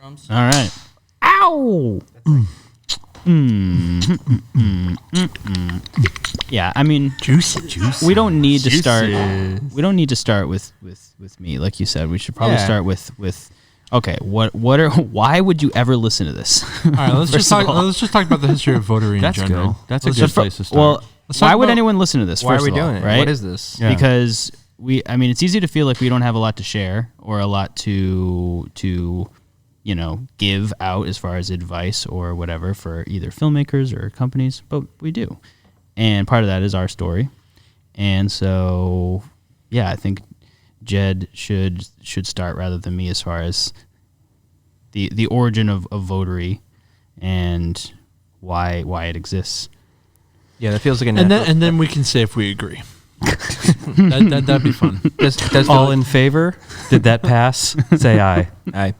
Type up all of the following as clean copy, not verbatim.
drums. All right. Ow! Yeah, I mean, Juicy. we don't need to start. We don't need to start with me, like you said. We should probably start with. Okay, why would you ever listen to this? All right, let's just talk about the history of Votary in general. Good. That's a good place to start. Well, why would anyone listen to this? Why are we doing doing it? Right? What is this? Yeah. Because it's easy to feel like we don't have a lot to share or a lot to give out as far as advice or whatever for either filmmakers or companies, but we do. And part of that is our story. And so, yeah, I think Jed should start rather than me as far as the origin of Votary and why it exists. Yeah, that feels like and then we can say if we agree. That'd be fun. Does all in favor? Did that pass? Say aye. Aye.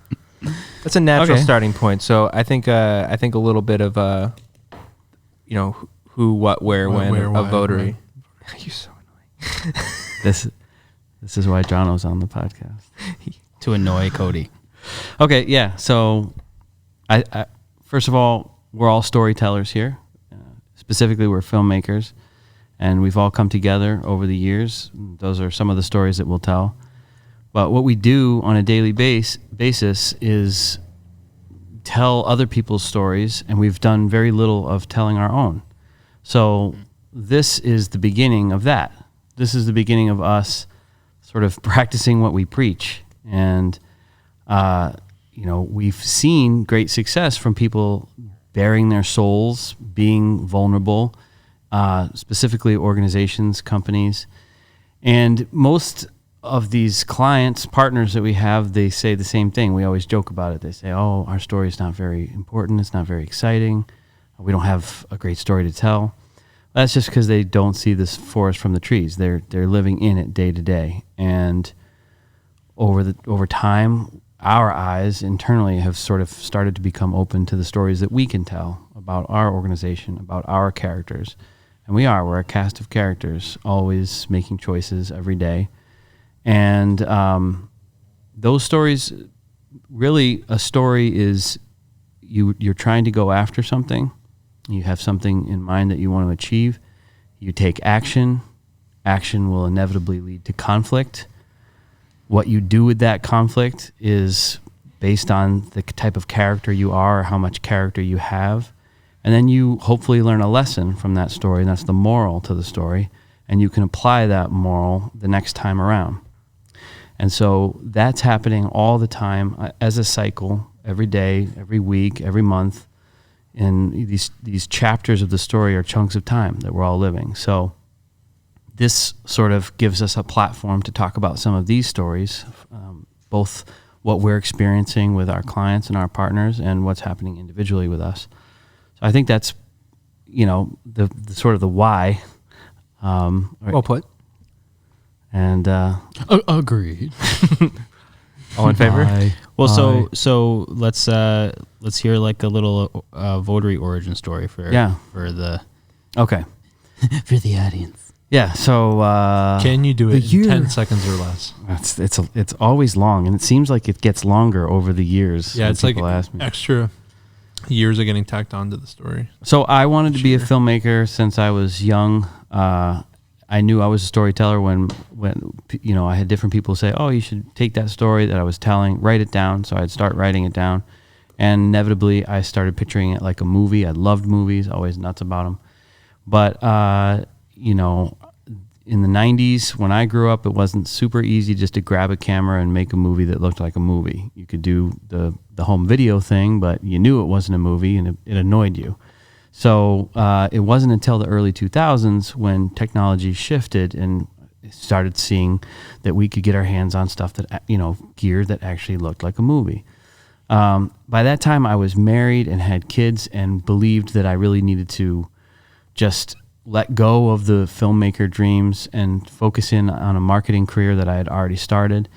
That's a natural starting point. So I think a little bit of who, what, where, when of Votary. You're so annoying. This is why Jono's on the podcast. To annoy Cody. Okay, yeah. So, I first of all, we're all storytellers here. Specifically, we're filmmakers, and we've all come together over the years. Those are some of the stories that we'll tell. But what we do on a daily basis is tell other people's stories, and we've done very little of telling our own. So this is the beginning of that. This is the beginning of us sort of practicing what we preach. And, we've seen great success from people bearing their souls, being vulnerable, specifically organizations, companies. And most of these clients, partners that we have, they say the same thing. We always joke about it. They say, oh, our story is not very important. It's not very exciting. We don't have a great story to tell. That's just because they don't see this forest from the trees. They're living in it day to day. And over time, our eyes internally have sort of started to become open to the stories that we can tell about our organization, about our characters. And we're a cast of characters, always making choices every day. And those stories, really, a story is you're trying to go after something. You have something in mind that you want to achieve. You take action. Action will inevitably lead to conflict. What you do with that conflict is based on the type of character you are, or how much character you have. And then you hopefully learn a lesson from that story, and that's the moral to the story. And you can apply that moral the next time around. And so that's happening all the time as a cycle, every day, every week, every month. And these chapters of the story are chunks of time that we're all living. So this sort of gives us a platform to talk about some of these stories, both what we're experiencing with our clients and our partners and what's happening individually with us. So I think that's, the sort of the why. Well put. And agreed. All in favor? Well, so let's hear like a little Votary origin story for the for the audience. Yeah. So can you do it in 10 seconds or less? It's always long, and it seems like it gets longer over the years. Yeah, it's like extra years are getting tacked onto the story. So I wanted to be a filmmaker since I was young. I knew I was a storyteller when I had different people say, oh, you should take that story that I was telling, write it down. So I'd start writing it down. And inevitably, I started picturing it like a movie. I loved movies, always nuts about them. But, in the 90s, when I grew up, it wasn't super easy just to grab a camera and make a movie that looked like a movie. You could do the home video thing, but you knew it wasn't a movie, and it annoyed you. So it wasn't until the early 2000s when technology shifted and started seeing that we could get our hands on stuff that, gear that actually looked like a movie. By that time, I was married and had kids and believed that I really needed to just let go of the filmmaker dreams and focus in on a marketing career that I had already started.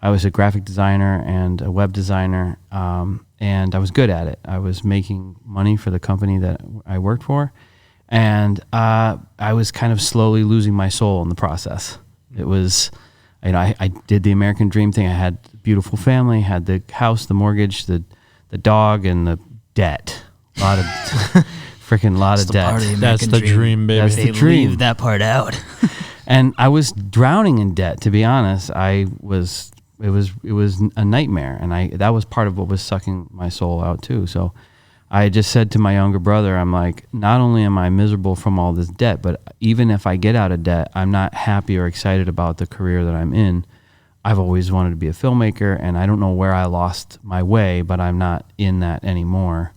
I was a graphic designer and a web designer, and I was good at it. I was making money for the company that I worked for, and I was kind of slowly losing my soul in the process. It was, I did the American dream thing. I had a beautiful family, had the house, the mortgage, the the dog and the debt. A lot of freaking lot of debt. That's the dream, baby. That's the dream. Leave that part out. And I was drowning in debt, to be honest. It was a nightmare, and that was part of what was sucking my soul out too. So I just said to my younger brother, I'm like, not only am I miserable from all this debt, but even if I get out of debt, I'm not happy or excited about the career that I'm in. I've always wanted to be a filmmaker, and I don't know where I lost my way, but I'm not in that anymore.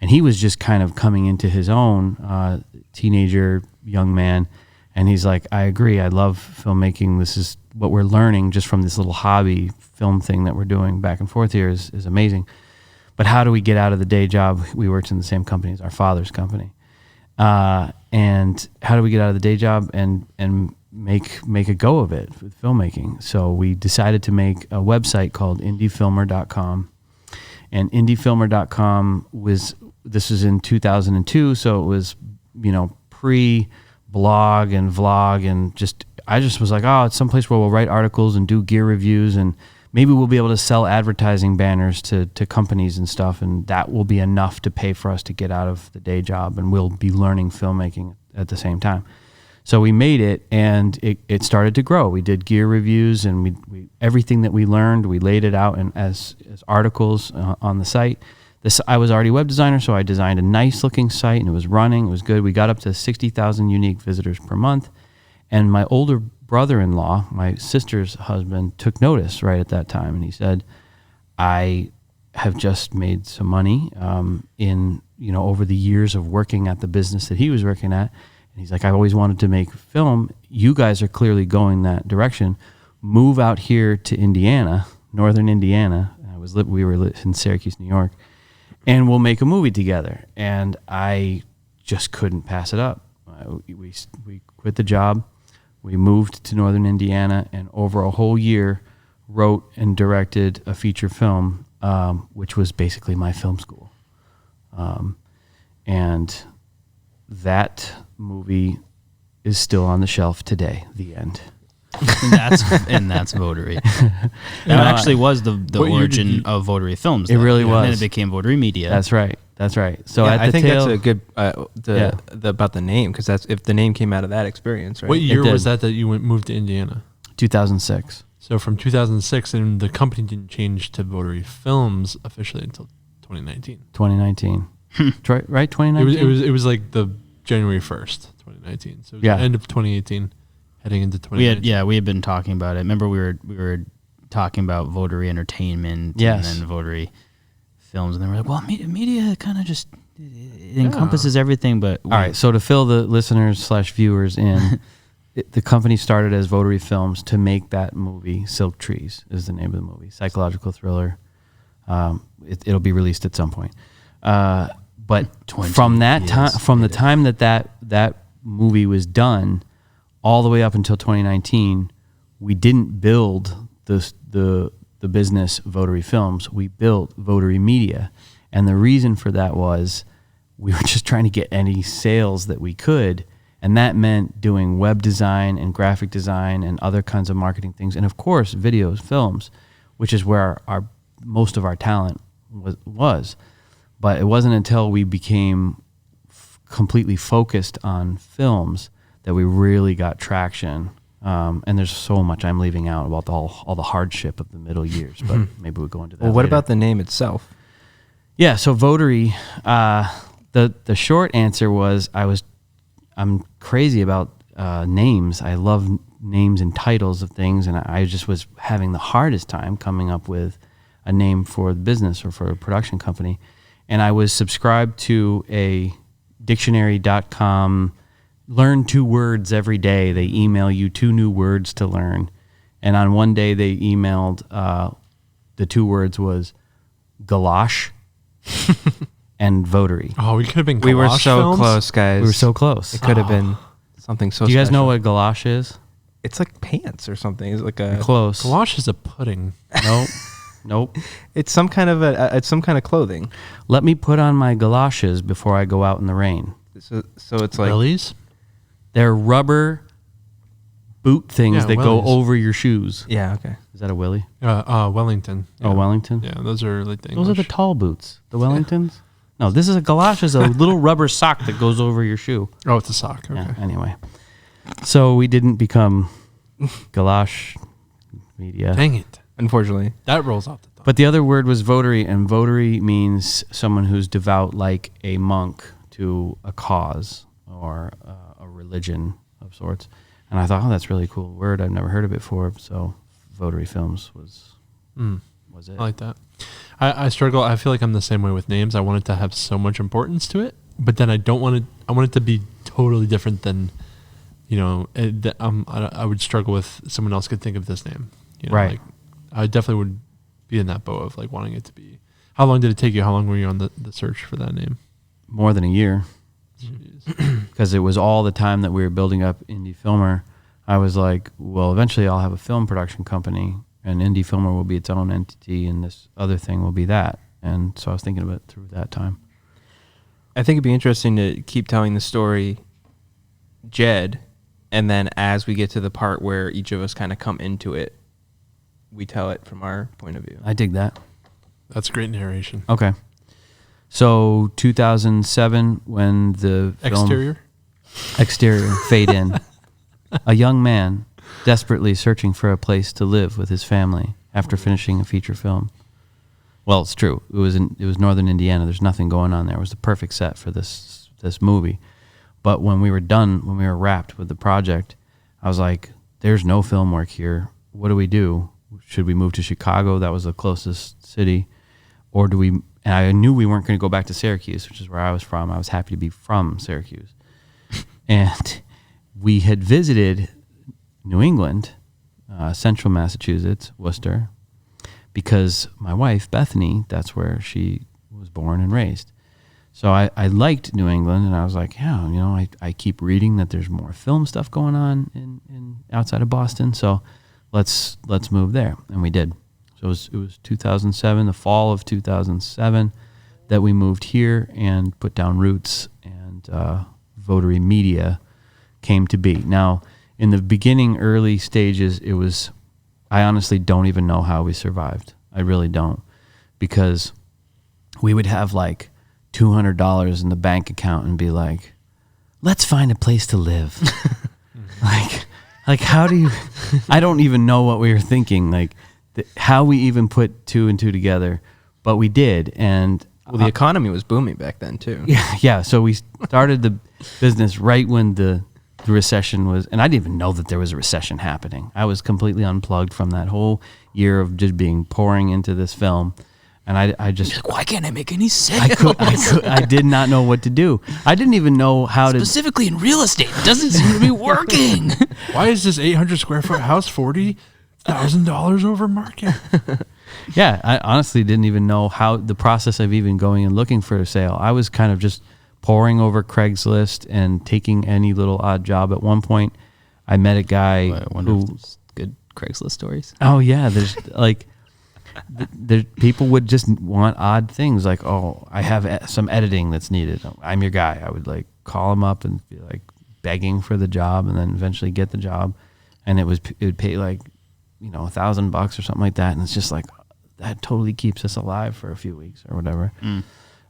And he was just kind of coming into his own, teenager, young man. And he's like, I agree. I love filmmaking. This is what we're learning just from this little hobby film thing that we're doing back and forth here is amazing. But how do we get out of the day job? We worked in the same company as our father's company. And how do we get out of the day job and make a go of it with filmmaking? So we decided to make a website called indiefilmer.com. And indiefilmer.com this was in 2002, so it was, pre-blog and vlog, and I just was like, oh, it's someplace where we'll write articles and do gear reviews, and maybe we'll be able to sell advertising banners to companies and stuff, and that will be enough to pay for us to get out of the day job, and we'll be learning filmmaking at the same time. So we made it, and it started to grow. We did gear reviews, and we everything that we learned, we laid it out as articles on the site. I was already a web designer, so I designed a nice looking site, and it was running. It was good. We got up to 60,000 unique visitors per month. And my older brother-in-law, my sister's husband, took notice right at that time, and he said, I have just made some money over the years of working at the business that he was working at. And he's like, I've always wanted to make film. You guys are clearly going that direction. Move out here to Indiana, northern Indiana. We were in Syracuse, New York, and we'll make a movie together. And I just couldn't pass it up. We quit the job. We moved to northern Indiana, and over a whole year wrote and directed a feature film, which was basically my film school. And that movie is still on the shelf today. The end. and that's Votary. That actually was the origin of Votary Films. It really was. And then it became Votary Media. That's right. So I think that's a good about the name, because that's if the name came out of that experience, right? What year was that you moved to Indiana? 2006. So from 2006, and the company didn't change to Votary Films officially until 2019. 2019. Right? 2019? It was like the January 1st, 2019. So it was the end of 2018, heading into 2019. We had been talking about it. Remember we were talking about Votary Entertainment and then Votary Films, and then we're like, well, media kind of just encompasses everything. But all right, so to fill the listeners/viewers in, the company started as Votary Films to make that movie. Silk Trees is the name of the movie, psychological thriller. It'll be released at some point. But from that time, from the time that movie was done, all the way up until 2019, we didn't build the business Votary Films. We built Votary Media, and the reason for that was we were just trying to get any sales that we could, and that meant doing web design and graphic design and other kinds of marketing things, and of course videos, films, which is where our most of our talent was. But it wasn't until we became completely focused on films that we really got traction. And there's so much I'm leaving out about all the hardship of the middle years, but maybe we'll go into that Well, what later. about the name itself? Yeah, so Votary, the short answer was I'm crazy about names. I love names and titles of things, and I just was having the hardest time coming up with a name for the business or for a production company. And I was subscribed to a dictionary.com, learn 2 words every day. They email you 2 new words to learn. And on one day they emailed, the 2 words was galosh and Votary. Oh, we could have been. We were Galosh so films? close, guys. We were so close. It could have been something so Do you guys know special. what galosh is? It's like pants or something. It's like You're a close. Galosh is a pudding. Nope. It's some kind of it's some kind of clothing. Let me put on my galoshes before I go out in the rain. So it's like Wellies? They're rubber boot things Yeah, that go wellies. over your shoes. yeah, okay. Is that a Willie? Wellington. Oh, Wellington? Yeah, those are like the Those are the tall boots. The Wellingtons? No, this is a galosh. Is a little rubber sock that goes over your shoe. Oh, it's a sock. Okay. Yeah, anyway. So we didn't become galosh media. Dang it. Unfortunately. That rolls off the tongue. But the other word was votary, and votary means someone who's devout like a monk to a cause or a religion of sorts. And I thought, oh, that's a really cool word. I've never heard of it before. So votary films was it. I like that. I struggle. I feel like I'm the same way with names. I want it to have so much importance to it, but then I don't want it. I want it to be totally different than, I would struggle with someone else could think of this name. Right. Like, I definitely would be in that boat of like wanting it to be. How long did it take you? How long were you on the search for that name? More than a year. Because it was all the time that we were building up Indie Filmer. I was like, well, eventually I'll have a film production company, and Indie Filmer will be its own entity, and this other thing will be that. And so I was thinking about it through that time. I think it'd be interesting to keep telling the story, Jed, and then as we get to the part where each of us kind of come into it, we tell it from our point of view. I dig that. That's great narration. Okay. So 2007, when the film exterior fade in, a young man desperately searching for a place to live with his family after finishing a feature film. Well, it's true. It was northern Indiana. There's nothing going on there. It was the perfect set for this movie. But when we were wrapped with the project, I was like, there's no film work here. What do we do? Should we move to Chicago? That was the closest city. Or do we... And I knew we weren't going to go back to Syracuse, which is where I was from. I was happy to be from Syracuse. And we had visited New England, central Massachusetts, Worcester, because my wife, Bethany, that's where she was born and raised. So I liked New England, and I was like, yeah, I keep reading that there's more film stuff going on in outside of Boston, so let's move there. And we did. So it was 2007, the fall of 2007, that we moved here and put down roots, and Votary Media came to be. Now, in the beginning, early stages, I honestly don't even know how we survived. I really don't, because we would have like $200 in the bank account and be like, let's find a place to live. like how do you, I don't even know what we were thinking. Like, how we even put two and two together, but we did. And well, the economy was booming back then too. Yeah. So we started the business right when the recession was, and I didn't even know that there was a recession happening. I was completely unplugged from that whole year of just pouring into this film. And I just, like, why can't I make any sales? I did not know what to do. I didn't even know how to. Specifically in real estate, it doesn't seem to be working. Why is this 800 square foot house $40,000 over market? Yeah, I honestly didn't even know how the process of even going and looking for a sale. I was kind of just poring over Craigslist and taking any little odd job. At one point, I met a guy I wonder if there's good Craigslist stories. Oh yeah, there's like people would just want odd things like, oh, I have some editing that's needed. I'm your guy. I would like call him up and be like begging for the job, and then eventually get the job, and it would pay like $1,000 or something like that, and it's just like that totally keeps us alive for a few weeks or whatever.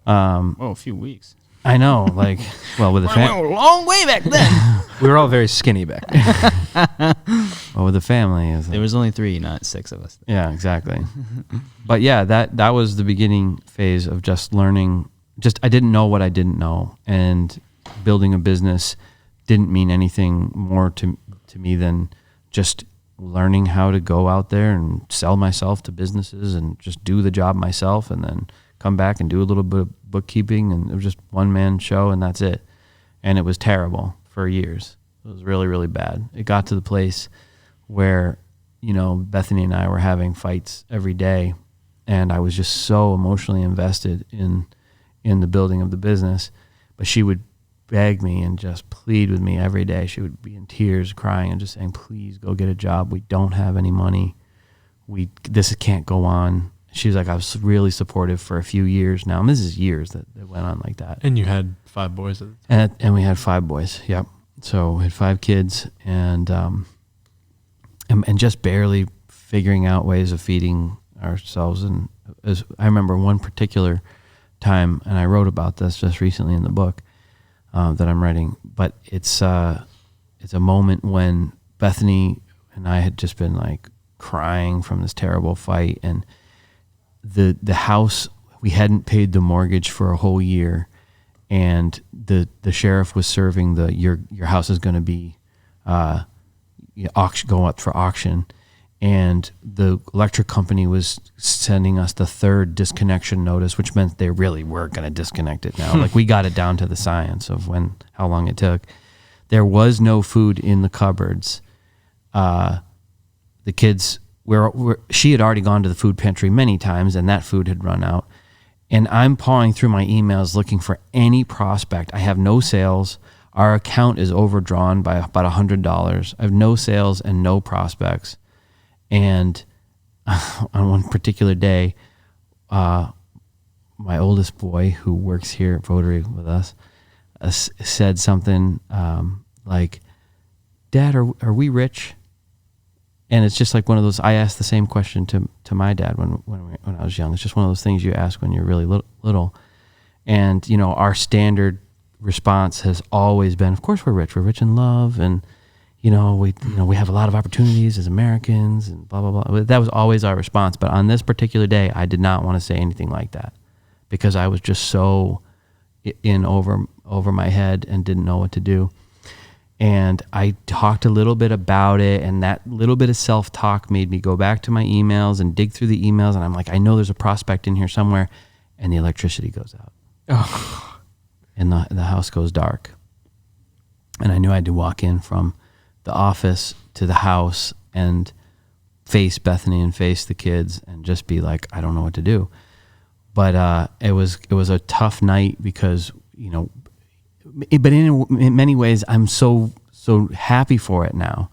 A few weeks. I know, like, well, with the family, a long way back then. We were all very skinny back then. well, with the family, There was only 3, not 6 of us. yeah, exactly. But yeah, that was the beginning phase of just learning. Just I didn't know what I didn't know, and building a business didn't mean anything more to me than just learning how to go out there and sell myself to businesses and just do the job myself, and then come back and do a little bit of bookkeeping, and it was just one-man show, and that's it. And it was terrible for years. It was really, really bad. It got to the place where, Bethany and I were having fights every day, and I was just so emotionally invested in the building of the business. But she would beg me and just plead with me every day. She would be in tears, crying, and just saying, please go get a job. We don't have any money. This can't go on. She was like, I was really supportive for a few years now. And this is years that went on like that. And you had 5 boys at the time. And we had 5 boys. Yep. So we had 5 kids, and just barely figuring out ways of feeding ourselves. And as I remember one particular time, and I wrote about this just recently in the book that I'm writing, but it's a moment when Bethany and I had just been like crying from this terrible fight, and the house, we hadn't paid the mortgage for a whole year, and the sheriff was serving your house is going to be go up for auction, and the electric company was sending us the third disconnection notice, which meant they really were going to disconnect it now. Like, we got it down to the science of how long it took. There was no food in the cupboards. The kids she had already gone to the food pantry many times, and that food had run out. And I'm pawing through my emails looking for any prospect. I have no sales. Our account is overdrawn by about $100. I have no sales and no prospects. And on one particular day, my oldest boy, who works here at Votary with us, said something like, "Dad, are we rich?" And it's just like one of those. I asked the same question to my dad when I was young. It's just one of those things you ask when you're really little. And our standard response has always been, "Of course we're rich. We're rich in love, and we have a lot of opportunities as Americans, and blah blah blah." That was always our response. But on this particular day, I did not want to say anything like that, because I was just so in over my head and didn't know what to do. And I talked a little bit about it, and that little bit of self-talk made me go back to my emails and dig through the emails, and I'm like, I know there's a prospect in here somewhere, and the electricity goes out. Oh. And the house goes dark. And I knew I had to walk in from the office to the house and face Bethany and face the kids and just be like, I don't know what to do. But it was a tough night because, but in many ways, I'm so happy for it now,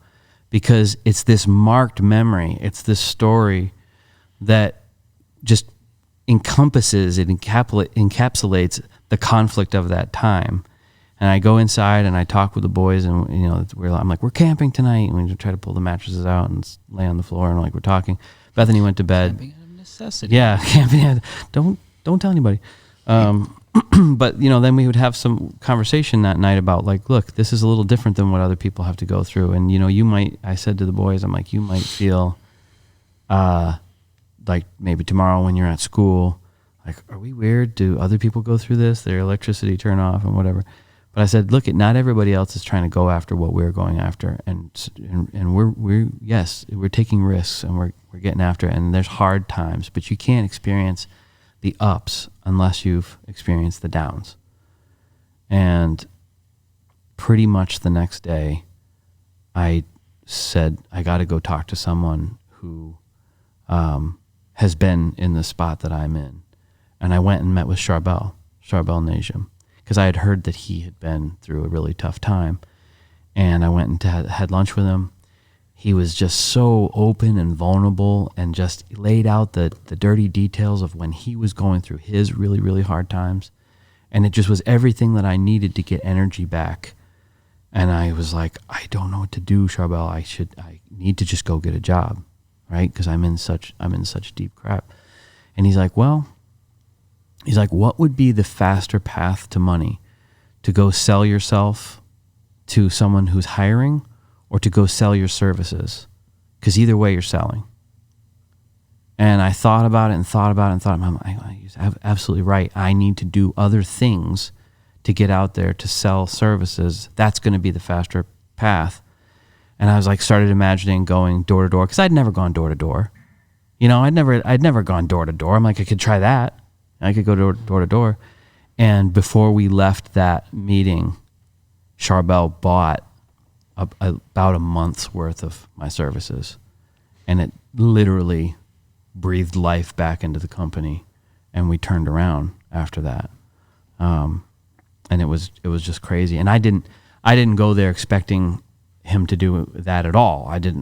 because it's this marked memory. It's this story that just encompasses, it encapsulates the conflict of that time. And I go inside and I talk with the boys, and I'm like, we're camping tonight, and we try to pull the mattresses out and lay on the floor, and we're talking. Bethany went to bed. Camping out of necessity. Yeah, camping. Don't tell anybody. But then we would have some conversation that night about, like, look, this is a little different than what other people have to go through, and I said to the boys, I'm like, you might feel like maybe tomorrow when you're at school, like, are we weird? Do other people go through this? Their electricity turn off and whatever. But I said, look, not everybody else is trying to go after what we're going after, and we're taking risks, and we're getting after it, and there's hard times, but you can't experience the ups unless you've experienced the downs. And pretty much the next day, I said, I got to go talk to someone who has been in the spot that I'm in. And I went and met with Charbel Najim, because I had heard that he had been through a really tough time. And I went and had lunch with him. He was just so open and vulnerable, and just laid out the dirty details of when he was going through his really, really hard times. And it just was everything that I needed to get energy back. And I was like, I don't know what to do, Charbel. I need to just go get a job, right? Because I'm in such deep crap. And he's like, what would be the faster path to money? To go sell yourself to someone who's hiring, or to go sell your services? Because either way, you're selling. And I thought about it and thought about it and thought, you're absolutely right. I need to do other things to get out there to sell services. That's going to be the faster path. And I was like, started imagining going door to door, because I'd never gone door to door. I'd never gone door to door. I'm like, I could try that. I could go door to door. And before we left that meeting, Charbel bought about a month's worth of my services, and it literally breathed life back into the company, and we turned around after that. And it was just crazy. And I didn't go there expecting him to do that at all. It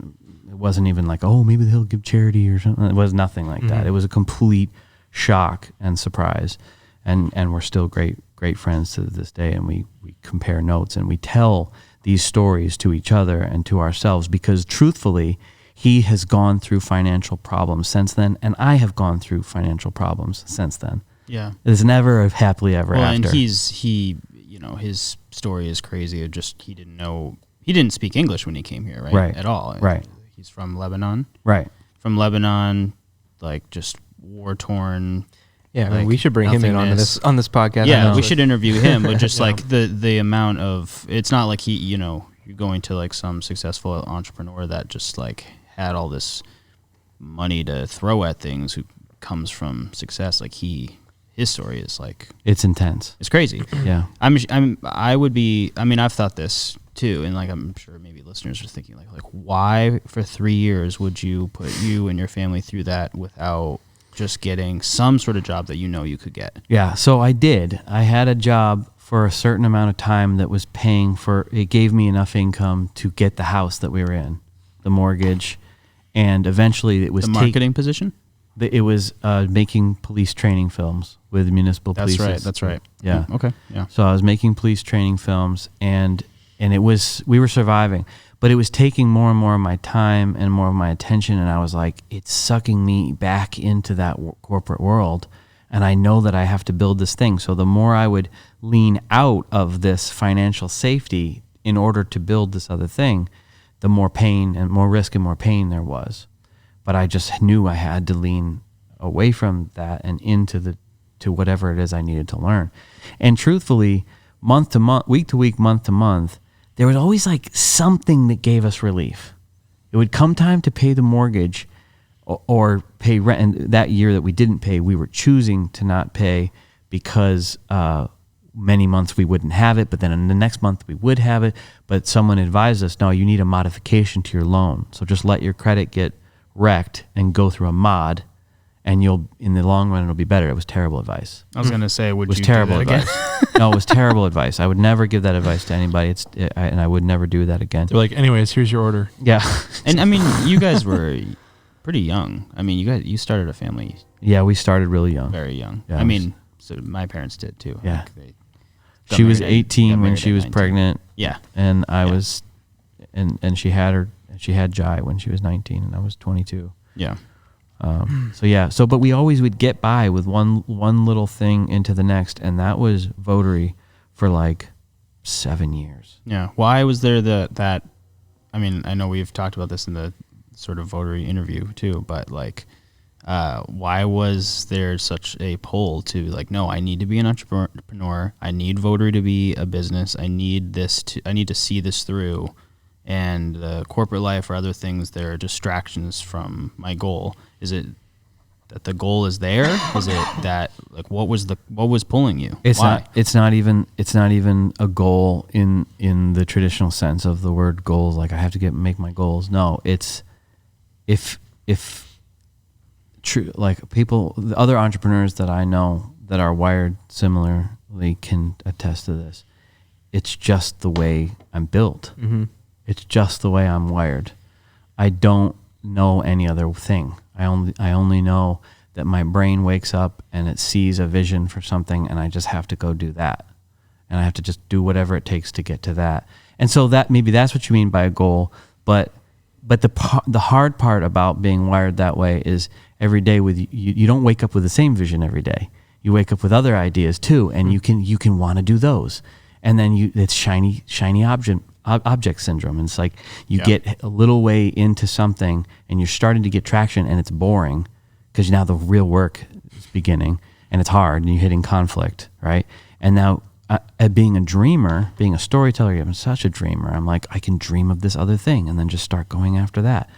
wasn't even like, oh, maybe he'll give charity or something. It was nothing like that. It was a complete shock and surprise. And we're still great friends to this day, and we compare notes, and we tell these stories to each other and to ourselves, because truthfully, he has gone through financial problems since then, and I have gone through financial problems since then. Yeah. It's never a happily ever Well, after. and his story is crazy. It just he didn't speak English when he came here, right? Right. At all. Right. He's from Lebanon. Right. From Lebanon, like just war torn. Yeah, I mean, like, we should bring him in on this podcast. Yeah, we should interview him. But just like the amount of, it's not like you're going to like some successful entrepreneur that just like had all this money to throw at things who comes from success. Like his story is like, It's intense. it's crazy. Yeah. I've thought this too, and like I'm sure maybe listeners are thinking like why for 3 years would you put you and your family through that without just getting some sort of job that you could get? Yeah, so I did. I had a job for a certain amount of time that was paying for, it gave me enough income to get the house that we were in, the mortgage, and eventually it was The marketing position? It was making police training films with municipal police. That's right. Yeah. Okay. Yeah. So I was making police training films, and we were surviving, but it was taking more and more of my time and more of my attention, and I was like, it's sucking me back into that corporate world, and I know that I have to build this thing. So the more I would lean out of this financial safety in order to build this other thing, the more pain and more risk and more pain there was. But I just knew I had to lean away from that and into to whatever it is I needed to learn. And truthfully, month to month, week to week, month to month, there was always like something that gave us relief. It would come time to pay the mortgage or pay rent. And that year that we didn't pay, we were choosing to not pay because many months we wouldn't have it, but then in the next month we would have it. But someone advised us, no, you need a modification to your loan. So just let your credit get wrecked and go through a mod, and you'll, in the long run, it'll be better. It was terrible advice. I was gonna say, It was terrible advice. No, it was terrible advice. I would never give that advice to anybody. And I would never do that again. They're like, anyways, here's your order. Yeah. And I mean, you guys were pretty young. I mean, you started a family Yeah, we started really young. very young. Yeah, I mean, so my parents did too. Yeah. Like, they got She was married at- got 18 when married she at was 19. pregnant, Yeah. and I Yeah. was, and she had Jai when she was 19, and I was 22. Yeah. But we always would get by with one little thing into the next, and that was Votary for like 7 years. Yeah. Why was there that? I mean, I know we've talked about this in the sort of Votary interview too, but like, why was there such a pull to like, no, I need to be an entrepreneur. I need Votary to be a business. I need to see this through, and the corporate life or other things, they're distractions from my goal. Is it that the goal is there? Is it that like what was pulling you? Why? It's not even a goal in the traditional sense of the word goals. Like I have to make my goals. No, it's if true, like people, the other entrepreneurs that I know that are wired similarly can attest to this. It's just the way I'm built. Mm-hmm. It's just the way I'm wired. I don't know any other thing. I only know that my brain wakes up and it sees a vision for something, and I just have to go do that. And I have to just do whatever it takes to get to that. And so that maybe that's what you mean by a goal, but the hard part about being wired that way is every day you don't wake up with the same vision every day. You wake up with other ideas too, and you can want to do those. And then it's shiny object syndrome. And it's like you get a little way into something and you're starting to get traction, and it's boring because now the real work is beginning, and it's hard, and you're hitting conflict, right? And now being a dreamer, being a storyteller, I'm such a dreamer. I'm like, I can dream of this other thing and then just start going after that.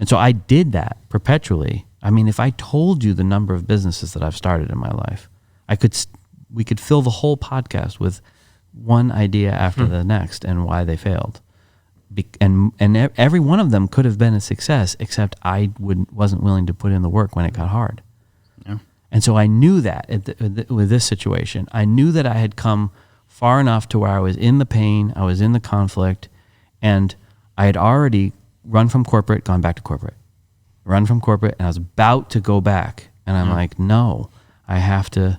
And so I did that perpetually. I mean, if I told you the number of businesses that I've started in my life, we could fill the whole podcast with one idea after the next and why they failed. And every one of them could have been a success, except I wasn't willing to put in the work when it got hard. Yeah. And so I knew that with this situation, I knew that I had come far enough to where I was in the pain, I was in the conflict, and I had already run from corporate, gone back to corporate, run from corporate, and I was about to go back. And I'm like, no, I have to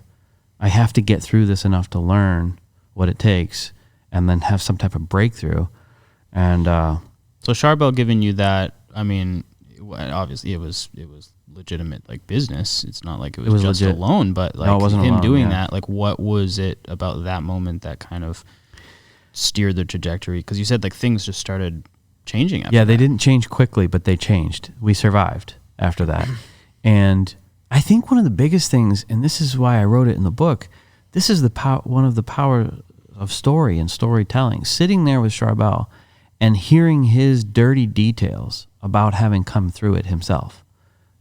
get through this enough to learn what it takes and then have some type of breakthrough. And So Charbel giving you that, I mean, obviously it was legitimate like business. It's not like it was just legit. a loan, but like No, it wasn't a him loan, doing yeah. that, like what was it about that moment that kind of steered the trajectory? Because you said like things just started changing after Yeah, they that. didn't change quickly, but they changed. We survived after that. And I think one of the biggest things, and this is why I wrote it in the book, this is one of the power of story and storytelling. Sitting there with Charbel and hearing his dirty details about having come through it himself.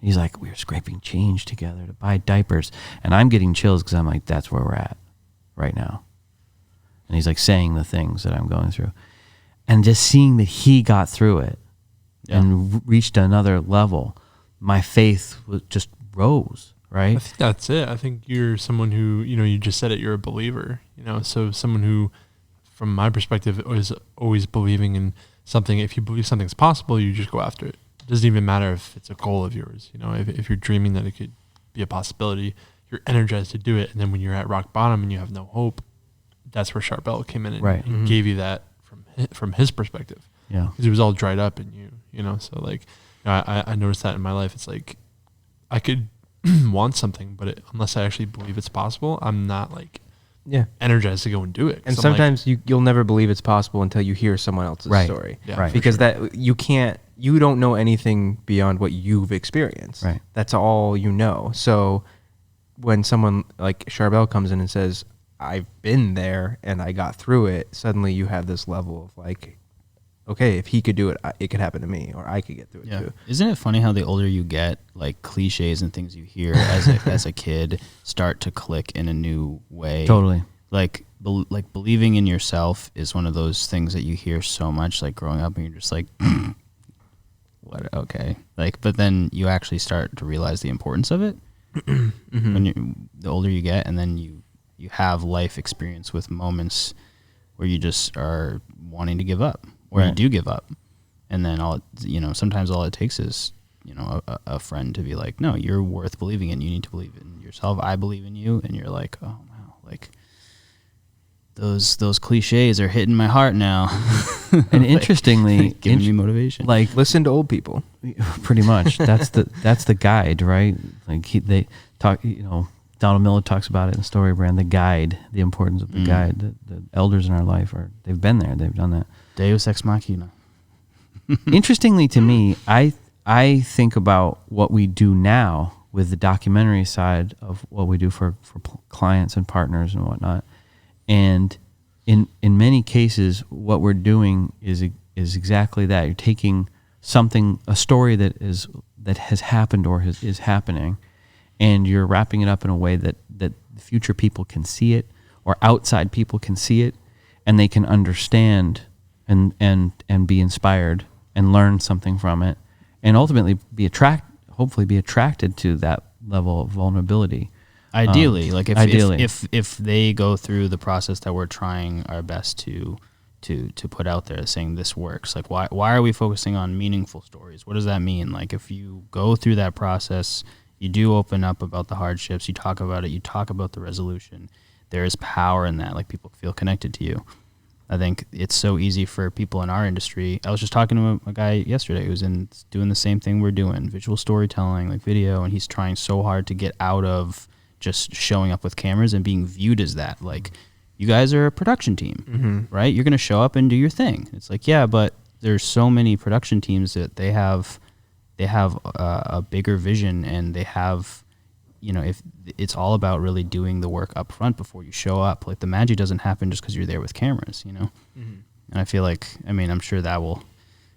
He's like, we were scraping change together to buy diapers. And I'm getting chills because I'm like, that's where we're at right now. And he's like saying the things that I'm going through. And just seeing that he got through it and reached another level, my faith just rose, right? I think that's it. I think you're someone who, you just said it, you're a believer, so someone who, from my perspective, is always believing in something. If you believe something's possible, you just go after it. It doesn't even matter if it's a goal of yours. If you're dreaming that it could be a possibility, you're energized to do it. And then when you're at rock bottom and you have no hope, that's where Charbel came in and Right. and gave you that from his perspective. Yeah. Because it was all dried up in you, so like, I noticed that in my life. It's like I could want something, but unless I actually believe it's possible, I'm not like energized to go and do it. And 'Cause I'm like, sometimes you'll never believe it's possible until you hear someone else's Right. story. Yeah, Right. for Because sure. that you don't know anything beyond what you've experienced. Right. That's all you know. So when someone like Charbel comes in and says, I've been there and I got through it, suddenly you have this level of like, okay, if he could do it, it could happen to me, or I could get through it too. Isn't it funny how the older you get, like cliches and things you hear as a kid start to click in a new way? Totally. Like believing in yourself is one of those things that you hear so much, like growing up, and you're just like, what? Okay, like, but then you actually start to realize the importance of it when the older you get, and then you have life experience with moments where you just are wanting to give up, or you Right. do give up, and then sometimes all it takes is a friend to be like, no, you're worth believing in. You need to believe in yourself. I believe in you, and you're like, oh wow, like those cliches are hitting my heart now. And interestingly, giving me motivation. like Listen to old people. pretty much that's the guide, right? Like they talk, Donald Miller talks about it in Story Brand, the guide, the importance of the guide. The elders in our life they've been there, they've done that. Deus ex machina. Interestingly to me, I think about what we do now with the documentary side of what we do for clients and partners and whatnot. And in many cases, what we're doing is exactly that. You're taking a story that has happened or is happening, and you're wrapping it up in a way that future people can see it, or outside people can see it, and they can understand and be inspired and learn something from it, and ultimately hopefully be attracted to that level of vulnerability. Ideally, ideally. if they go through the process that we're trying our best to put out there, saying this works, like why are we focusing on meaningful stories? What does that mean? Like if you go through that process, you do open up about the hardships, you talk about it, you talk about the resolution. There is power in that. Like people feel connected to you. I think it's so easy for people in our industry. I was just talking to a guy yesterday who's doing the same thing we're doing, visual storytelling, like video, and he's trying so hard to get out of just showing up with cameras and being viewed as that. Like, you guys are a production team, right? You're going to show up and do your thing. It's like, yeah, but there's so many production teams that they have a bigger vision, and they have, if it's all about really doing the work up front before you show up. Like the magic doesn't happen just because you're there with cameras, And I feel like, I'm sure that will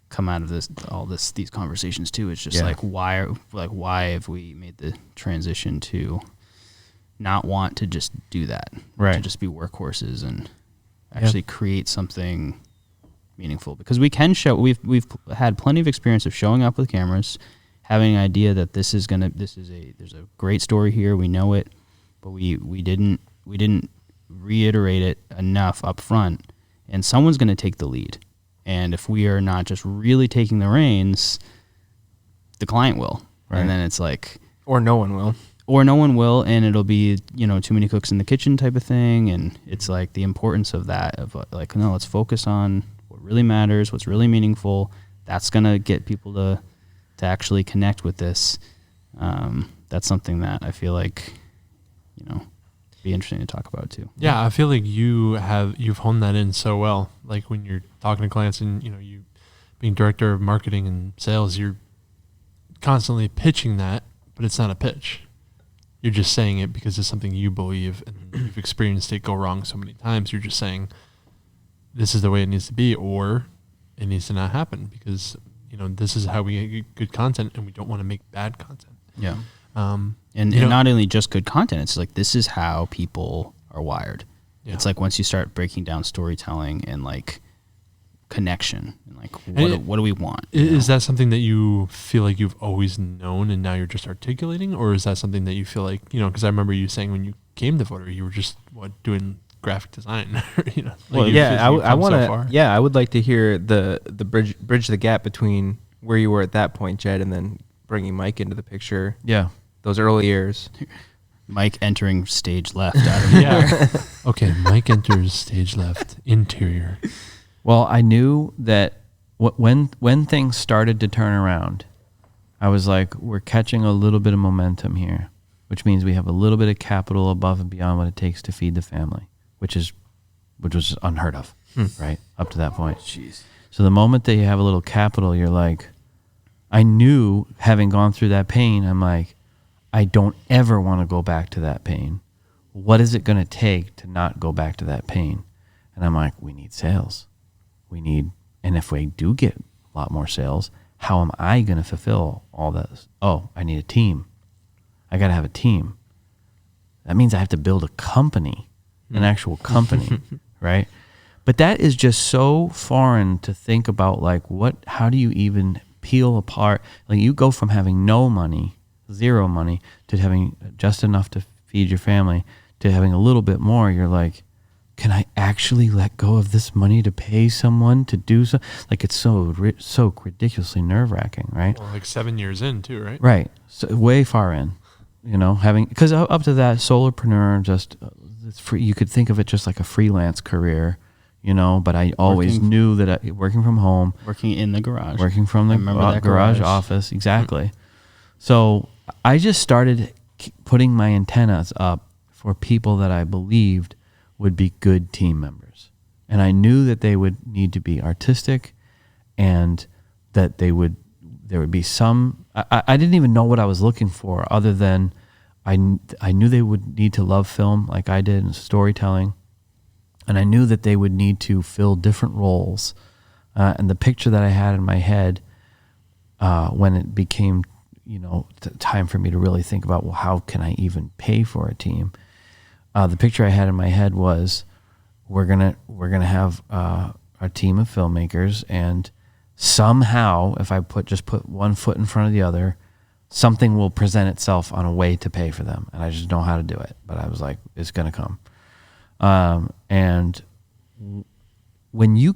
come out of these conversations too. It's just why have we made the transition to not want to just do that, Right? To just be workhorses and actually create something meaningful, because we can show. We've had plenty of experience of showing up with cameras, having an idea that there's a great story here. We know it, but we didn't reiterate it enough up front, and someone's going to take the lead. And if we are not just really taking the reins, the client will, Right. and then it's like, Or no one will. and it'll be, too many cooks in the kitchen type of thing. And it's like the importance of that, of like, no, let's focus on what really matters, what's really meaningful. That's going to get people to to actually connect with this, that's something that I feel like, be interesting to talk about too. Yeah, I feel like you've honed that in so well. Like when you're talking to clients and you being director of marketing and sales, you're constantly pitching that, but it's not a pitch. You're just saying it because it's something you believe and you've experienced it go wrong so many times. You're just saying this is the way it needs to be, or it needs to not happen because this is how we get good content, and we don't want to make bad content. Yeah. And not only just good content, it's like this is how people are wired. Yeah. It's like once you start breaking down storytelling and like connection and like what do we want? Is that something that you feel like you've always known and now you're just articulating, or is that something that you feel like because I remember you saying when you came to Votary you were just doing graphic design, Well, yeah, I want to. Yeah, I would like to hear the bridge the gap between where you were at that point, Jed, and then bringing Mike into the picture. Yeah, those early years. Mike entering stage left out of yeah. Okay, Mike enters stage left, interior. Well, I knew that when things started to turn around, I was like, we're catching a little bit of momentum here, which means we have a little bit of capital above and beyond what it takes to feed the family, which was unheard of, right? Up to that point. Jeez. So the moment that you have a little capital, you're like, I knew, having gone through that pain, I'm like, I don't ever want to go back to that pain. What is it going to take to not go back to that pain? And I'm like, we need sales. And if we do get a lot more sales, how am I going to fulfill all this? Oh, I need a team. I got to have a team. That means I have to build a company, an actual company, right? But that is just so foreign to think about, like, how do you even peel apart? Like, you go from having no money, zero money, to having just enough to feed your family, to having a little bit more. You're like, can I actually let go of this money to pay someone to do so? Like, it's so ridiculously nerve-wracking, right? Well, like 7 years in too, right? Right. So way far in, because up to that, solopreneur, just it's free. You could think of it just like a freelance career, but I always knew that working from home, working in the garage, working from the garage office, exactly. So I just started putting my antennas up for people that I believed would be good team members. And I knew that they would need to be artistic, and that there would be some, I didn't even know what I was looking for, other than I knew they would need to love film like I did, and storytelling. And I knew that they would need to fill different roles. And the picture that I had in my head, when it became, time for me to really think about, well, how can I even pay for a team? The picture I had in my head was, we're gonna have a team of filmmakers, and somehow, if I just put one foot in front of the other, something will present itself on a way to pay for them, and I just know how to do it. But I was like, it's gonna come. And when you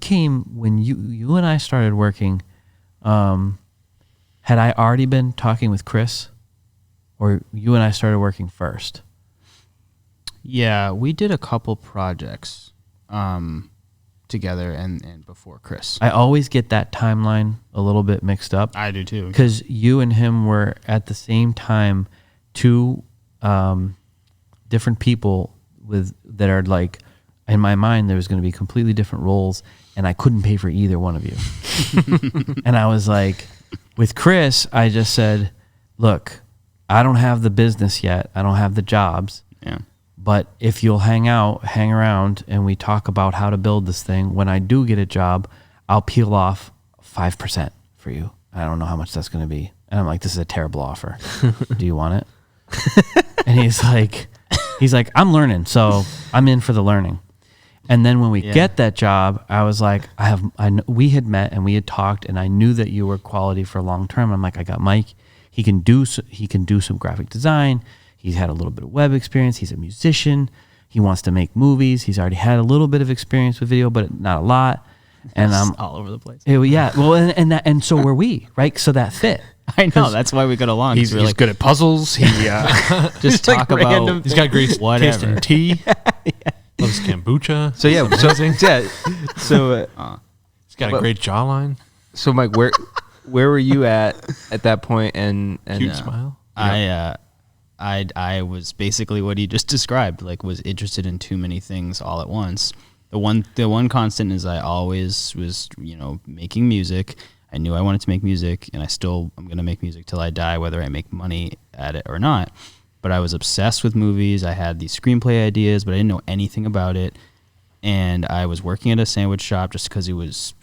and I started working, had I already been talking with Chris, or you and I started working first? Yeah, we did a couple projects together and before Chris. I always get that timeline a little bit mixed up. I do too. Because you and him were at the same time two different people that are like, in my mind, there was going to be completely different roles, and I couldn't pay for either one of you. And I was like, with Chris, I just said, look, I don't have the business yet. I don't have the jobs. Yeah. But if you'll hang around, and we talk about how to build this thing, when I do get a job, I'll peel off 5% for you. I don't know how much that's going to be. And I'm like, this is a terrible offer. Do you want it? And he's like, I'm learning, so I'm in for the learning. And then when we get that job, I was like, we had met and we had talked, and I knew that you were quality for long term. I'm like, I got Mike. He can do some graphic design. He's had a little bit of web experience. He's a musician. He wants to make movies. He's already had a little bit of experience with video, but not a lot. And I'm all over the place. Yeah. Well, and so were we, right? So that fit. I know. That's why we got along. He's like, good at puzzles. He just talk like about random. He's got great taste in tea. Yeah. Loves kombucha. So yeah, he's got a great jawline. So Mike, where were you at that point? And Cute smile. I was basically what he just described, like was interested in too many things all at once. The one constant is I always was, making music. I knew I wanted to make music, and I'm going to make music till I die, whether I make money at it or not. But I was obsessed with movies. I had these screenplay ideas, but I didn't know anything about it. And I was working at a sandwich shop just because it was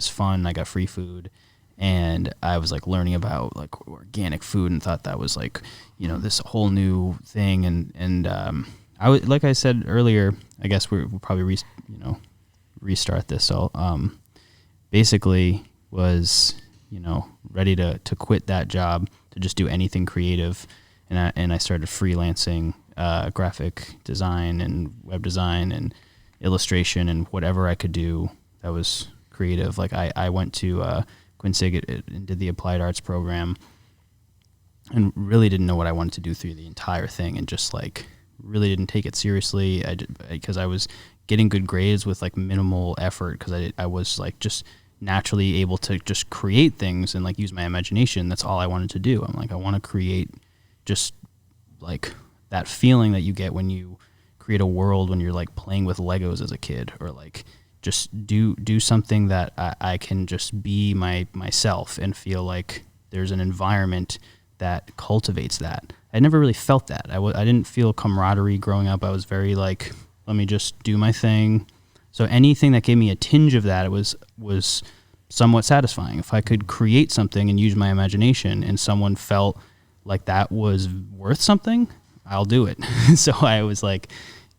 fun. I got free food. And I was like learning about like organic food and thought that was like, this whole new thing. And I would, like I said earlier, I guess we'll probably restart this. So basically was, ready to quit that job to just do anything creative. And I started freelancing graphic design and web design and illustration and whatever I could do that was creative. Like I went to Quincy and did the applied arts program and really didn't know what I wanted to do through the entire thing, and just like really didn't take it seriously because I was getting good grades with like minimal effort because I was like just naturally able to just create things and like use my imagination. That's all I wanted to do. I'm like, I want to create just like that feeling that you get when you create a world when you're like playing with Legos as a kid, or like just do something that I can just be myself and feel like there's an environment that cultivates that. I never really felt that. I didn't feel camaraderie growing up. I was very like, let me just do my thing. So anything that gave me a tinge of that, it was somewhat satisfying. If I could create something and use my imagination and someone felt like that was worth something, I'll do it. So I was like,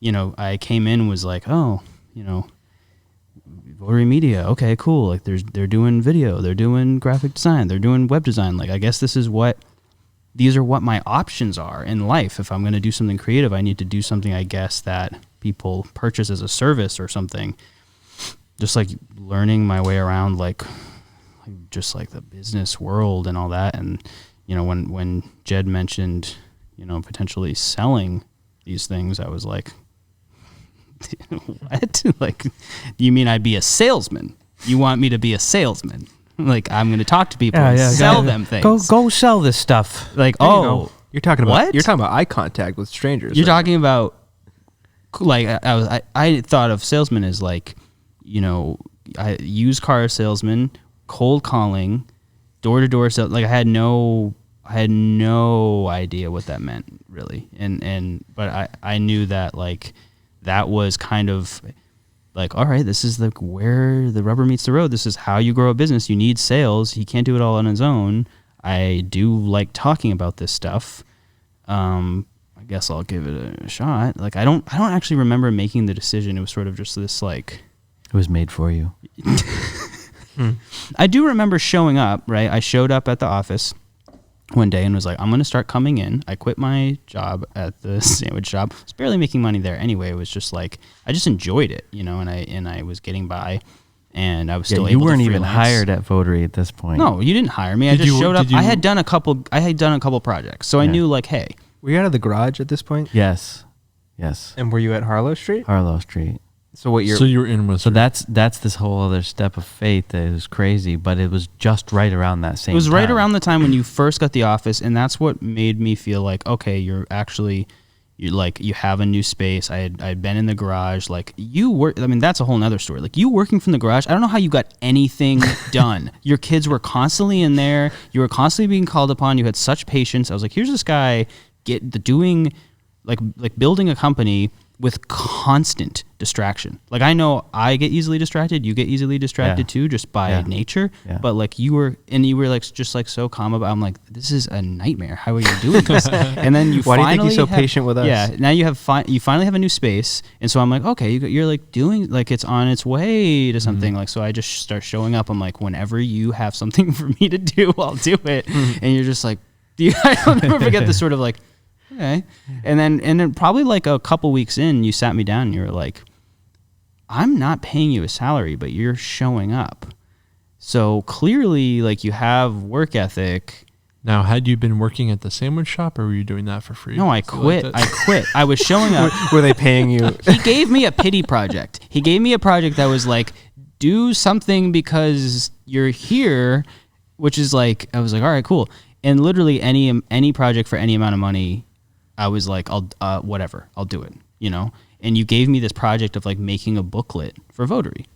I came in and was like, Votary Media, okay, cool. Like they're doing video, they're doing graphic design, they're doing web design. Like I guess these are what my options are in life. If I'm going to do something creative, I need to do something, I guess, that people purchase as a service or something. Just like learning my way around, like just like the business world and all that. And when Jed mentioned, potentially selling these things, I was like, what? Like, you mean I'd be a salesman? You want me to be a salesman? Like, I'm going to talk to people and sell them things. Go sell this stuff. Like, you're talking about what? You're talking about eye contact with strangers. You're talking about like I thought of salesman as like, used car salesman, cold calling, door to door sales. Like I had no idea what that meant really, but I knew that like that was kind of like, all right, this is like where the rubber meets the road. This is how you grow a business. You need sales. He can't do it all on his own. I do like talking about this stuff. I guess I'll give it a shot. Like I don't actually remember making the decision. It was sort of just this like, it was made for you. I do remember showing up, right? I showed up at the office one day and was like, I'm going to start coming in. I quit my job at the sandwich shop. I was barely making money there anyway. It was just like, I just enjoyed it, and I was getting by, and I was still able to freelance. You weren't even hired at Votary at this point. No, you didn't hire me. I just showed up. I had done a couple projects. So I knew like, hey. Were you out of the garage at this point? Yes. And were you at Harlow Street? Harlow Street. So what year? So you were in Worcester. So that's this whole other step of faith that is crazy, but it was just right around that same time. It was right around the time when you first got the office, and that's what made me feel like, okay, you have a new space. I'd been in the garage. Like you work, I mean, that's a whole nother story. Like you working from the garage, I don't know how you got anything done. Your kids were constantly in there. You were constantly being called upon. You had such patience. I was like, here's this guy doing like building a company with constant distraction. Like I know I get easily distracted. You get easily distracted too, just by nature. Yeah. But like you were like just like so calm about. I'm like, this is a nightmare. How are you doing this? And then why do you think you're so patient with us? Yeah. Now you finally have a new space, and so I'm like, okay, you're like doing like it's on its way to something. Like so, I just start showing up. I'm like, whenever you have something for me to do, I'll do it. And you're just like, I'll never forget this sort of like. Okay. And then probably like a couple weeks in, you sat me down and you were like, I'm not paying you a salary, but you're showing up. So clearly like you have work ethic. Now, had you been working at the sandwich shop or were you doing that for free? No, I quit. I was showing up. Were they paying you? He gave me a pity project. He gave me a project that was like, do something because you're here. which is like, I was like, all right, cool. And literally any project for any amount of money, I was like, whatever, I'll do it, you know? And you gave me this project of like making a booklet for Votary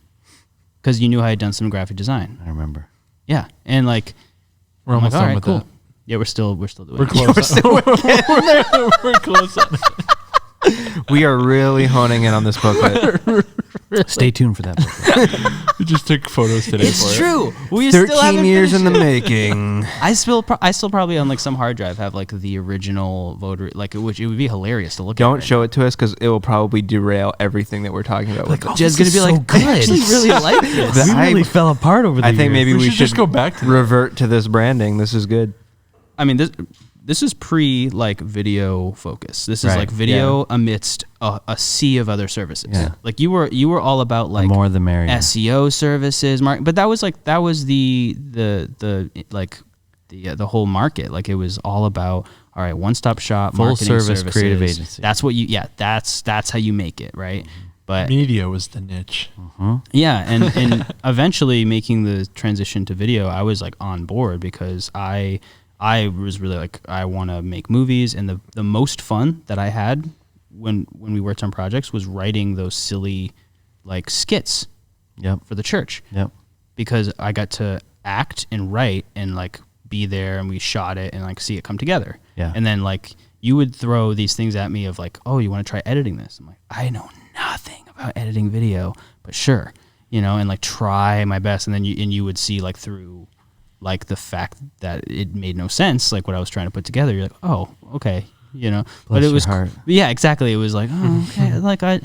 because you knew I had done some graphic design. I remember. Yeah. And like, We're I'm almost like, done all right, with cool. that. Yeah, we're still doing We're it. close. We're close. On it. We are really honing in on this booklet. Stay tuned for that book. We just took photos today for It's it. true. We still 13 haven't years in finished the it. making. I still probably on like some hard drive have like the original Votary, like which it would be hilarious to look at. Don't right show it to us because it will probably derail everything that we're talking about. with oh, it. Jed's this gonna be is like, so I good. actually really like this. We I- really fell apart over the I think years. maybe We we should should just go back to that. revert to this branding. This is good. I mean, this is pre like video focus. This is Right. like video amidst a sea of other services. Yeah. Like you were all about The like more the merrier. SEO services, but that was the whole market. Like it was all about, all right, one stop shop, Full marketing service services. creative agency. That's what that's how you make it, right? But Media was the niche. yeah, and eventually making the transition to video, I was like on board because I was really like, I want to make movies, and the most fun that I had when we worked on projects was writing those silly like skits Yep. for the church Yep. because I got to act and write and like be there, and we shot it and like see it come together. Yeah. And then like you would throw these things at me of like, oh, you want to try editing this? I'm like, I know nothing about editing video, but sure, you know, and like try my best. And then you would see like through like the fact that it made no sense, like what I was trying to put together. You're like, oh, okay, you know. Bless but it your was heart. yeah, exactly. It was like, oh, okay, like I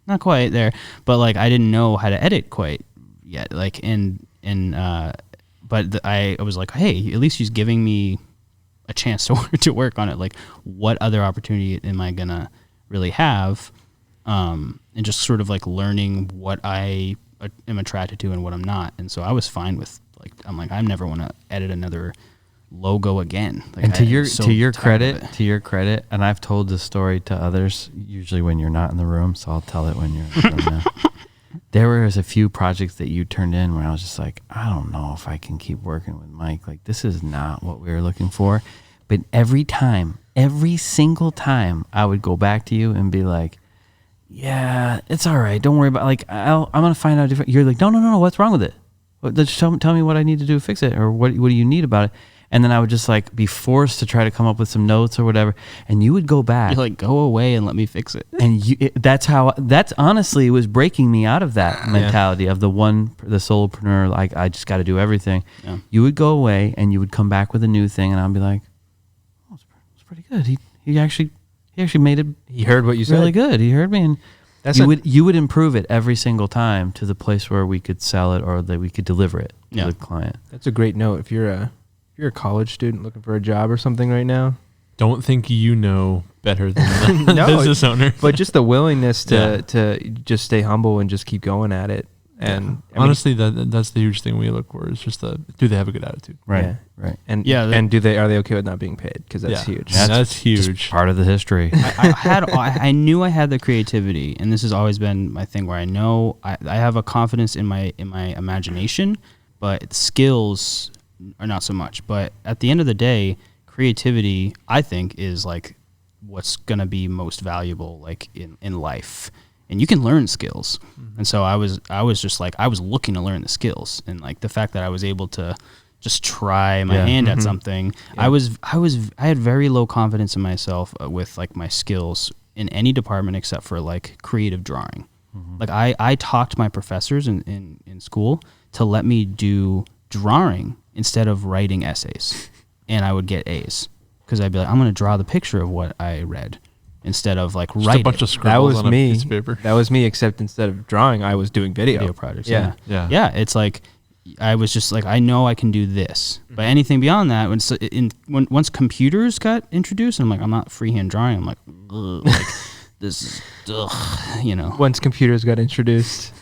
not quite there, but like I didn't know how to edit quite yet. Like I was like, hey, at least she's giving me a chance to work on it. Like, what other opportunity am I gonna really have? And just sort of like learning what I am attracted to and what I'm not. And so I was fine with like, I'm like, I never want to edit another logo again. Like, And I to am your so to your tired of credit, it. and I've told this story to others usually when you're not in the room, so I'll tell it when you're in the room now. There was a few projects that you turned in where I was just like, I don't know if I can keep working with Mike. Like, this is not what we were looking for. But every single time, I would go back to you and be like, yeah, it's all right. Don't worry about like I'm gonna find out different. You're like, no. What's wrong with it? Just tell me what I need to do to fix it, or what do you need about it? And then I would just like be forced to try to come up with some notes or whatever. And you would go back. You're like, go away and let me fix it. And that's honestly was breaking me out of that mentality of the solopreneur, like I just got to do everything. Yeah. You would go away and you would come back with a new thing, and I'd be like, oh, it's pretty good. He actually made it He heard what you said. really good. He heard me, and you would improve it every single time to the place where we could sell it or that we could deliver it to Yeah. the client. That's a great note. If you're a college student looking for a job or something right now, Don't think you know better than the No, business owner. but just the willingness Yeah. to just stay humble and just keep going at it. And I mean, Honestly, that's the huge thing we look for is just do they have a good attitude? Right. Yeah. Right. and Yeah, and are they okay with not being paid? Because that's Yeah. huge. That's Just huge. part of the history. I knew I had the creativity, and this has always been my thing where I know I have a confidence in my imagination, but skills are not so much. But at the end of the day, creativity, I think, is like what's going to be most valuable like in life. And you can learn skills. And so I was just like, I was looking to learn the skills, and like the fact that I was able to just try my hand at something. I had very low confidence in myself with like my skills in any department except for like creative drawing. Like I talked my professors in school to let me do drawing instead of writing essays, and I would get A's because I'd be like, I'm going to draw the picture of what I read instead of like Just write a bunch it. of That scribbles was on me. a piece of paper. That was me, except instead of drawing, I was doing video projects. Yeah. Yeah. It's like I was just like, I know I can do this, but anything beyond that, once computers got introduced, I'm like, I'm not freehand drawing. I'm like, ugh, like this is, ugh, you know. Once computers got introduced.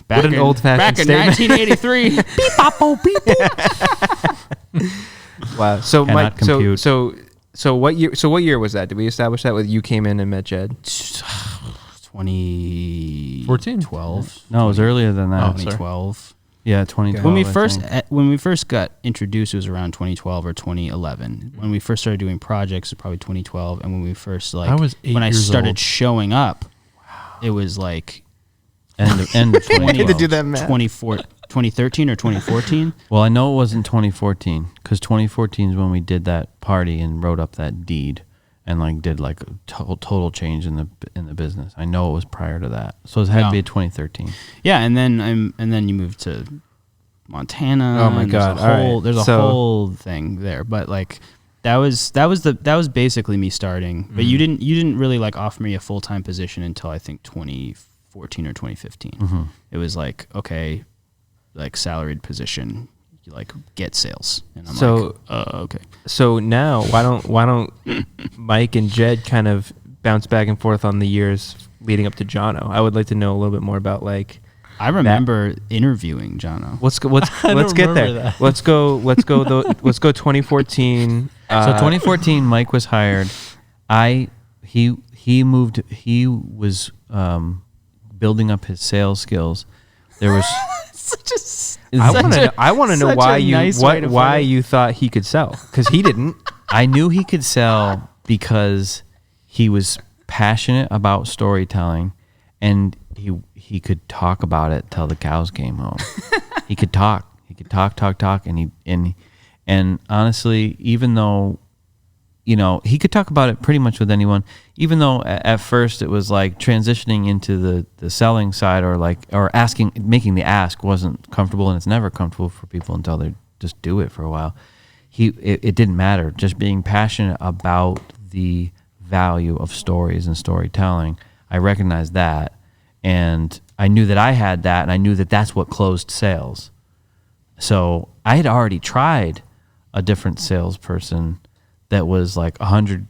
Back What an old-fashioned back in statement. 1983. Beep bop boop beep boop. Wow. So Cannot Mike, compute. so what year was that? Did we establish that with you came in and met Jed? 2014, 14? 12. No, it was earlier than that. Oh, sorry. 2012. Yeah, 2012. when we I first think. when we first got introduced, it was around 2012 or 2011. When we first started doing projects, it was probably 2012. And when we first I was 8 when I years started old. showing up, it was like end of 2012. to do that math. 2013 or 2014. Well, I know it wasn't 2014 because 2014 is when we did that party and wrote up that deed and like did like a total change in the business. I know it was prior to that, so it had to be 2013. Yeah, and then you moved to Montana. Oh my and God, There's a whole, all right. there's a So- whole thing there, but like that was basically me starting. But you didn't really like offer me a full-time position until I think 2014 or 2015. It was like, okay, like salaried position, you like get sales, and I'm So- like, okay. So now, why don't Mike and Jed kind of bounce back and forth on the years leading up to Jono? I would like to know a little bit more about like. I remember interviewing Jono. Let's get remember there. that. Let's go 2014. So 2014, Mike was hired. He was building up his sales skills. There was I want to know such why a nice way to put why it. you thought he could sell, because he didn't. I knew he could sell because he was passionate about storytelling, and he could talk about it till the cows came home. He could talk, and honestly, even though, you know, he could talk about it pretty much with anyone, even though at first it was like transitioning into the selling side or making the ask wasn't comfortable, and it's never comfortable for people until they just do it for a while. It didn't matter. Just being passionate about the value of stories and storytelling, I recognized that, and I knew that I had that, and I knew that that's what closed sales. So I had already tried a different salesperson that was like 100%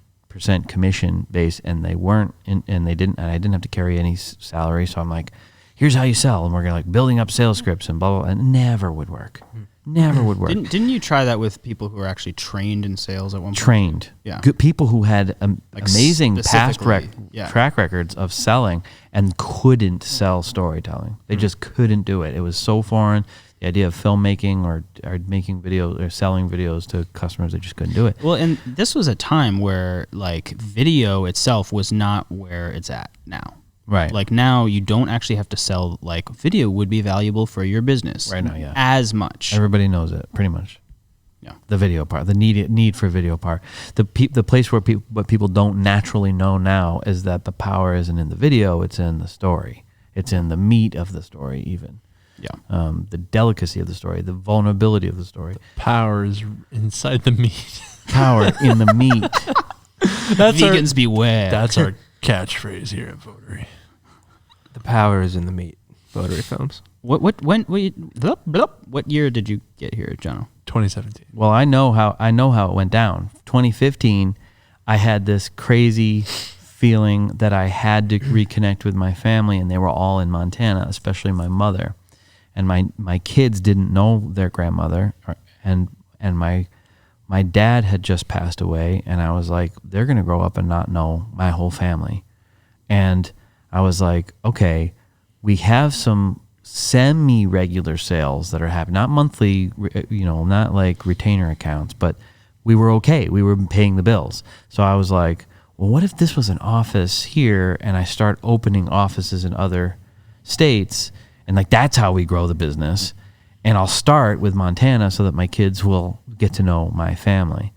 commission based, and they weren't, and I didn't have to carry any salary. So I'm like, here's how you sell, and we're gonna like building up sales scripts and blah blah, blah, and it never would work. Never would work. Didn't you try that with people who were actually trained in sales at one point? Trained, Yeah. good people who had Like amazing past specifically, yeah. track records of selling and couldn't sell storytelling. They Mm-hmm. just couldn't do it. It was so foreign. The idea of filmmaking or making videos or selling videos to customers, they just couldn't do it. Well, and this was a time where like video itself was not where it's at now. Right. Like now you don't actually have to sell, like video would be valuable for your business. Right now, yeah. As much. Everybody knows it, pretty much. Yeah. The video part, the need for video part, the place where what people don't naturally know now is that the power isn't in the video; it's in the story. It's in the meat of the story, even. Yeah. The delicacy of the story, the vulnerability of the story, Power is inside the meat. power in the meat. Vegans beware. That's our catchphrase here at Votary. The power is in the meat. Votary Films. What year did you get here, Jono? 2017. Well, I know how it went down. 2015, I had this crazy feeling that I had to reconnect with my family, and they were all in Montana, especially my mother, and my kids didn't know their grandmother, and my dad had just passed away, and I was like, they're gonna grow up and not know my whole family, and I was like, okay, we have some semi-regular sales that are happening, not monthly, not like retainer accounts, but we were okay. We were paying the bills. So I was like, well, what if this was an office here and I start opening offices in other states, and like that's how we grow the business, and I'll start with Montana so that my kids will get to know my family.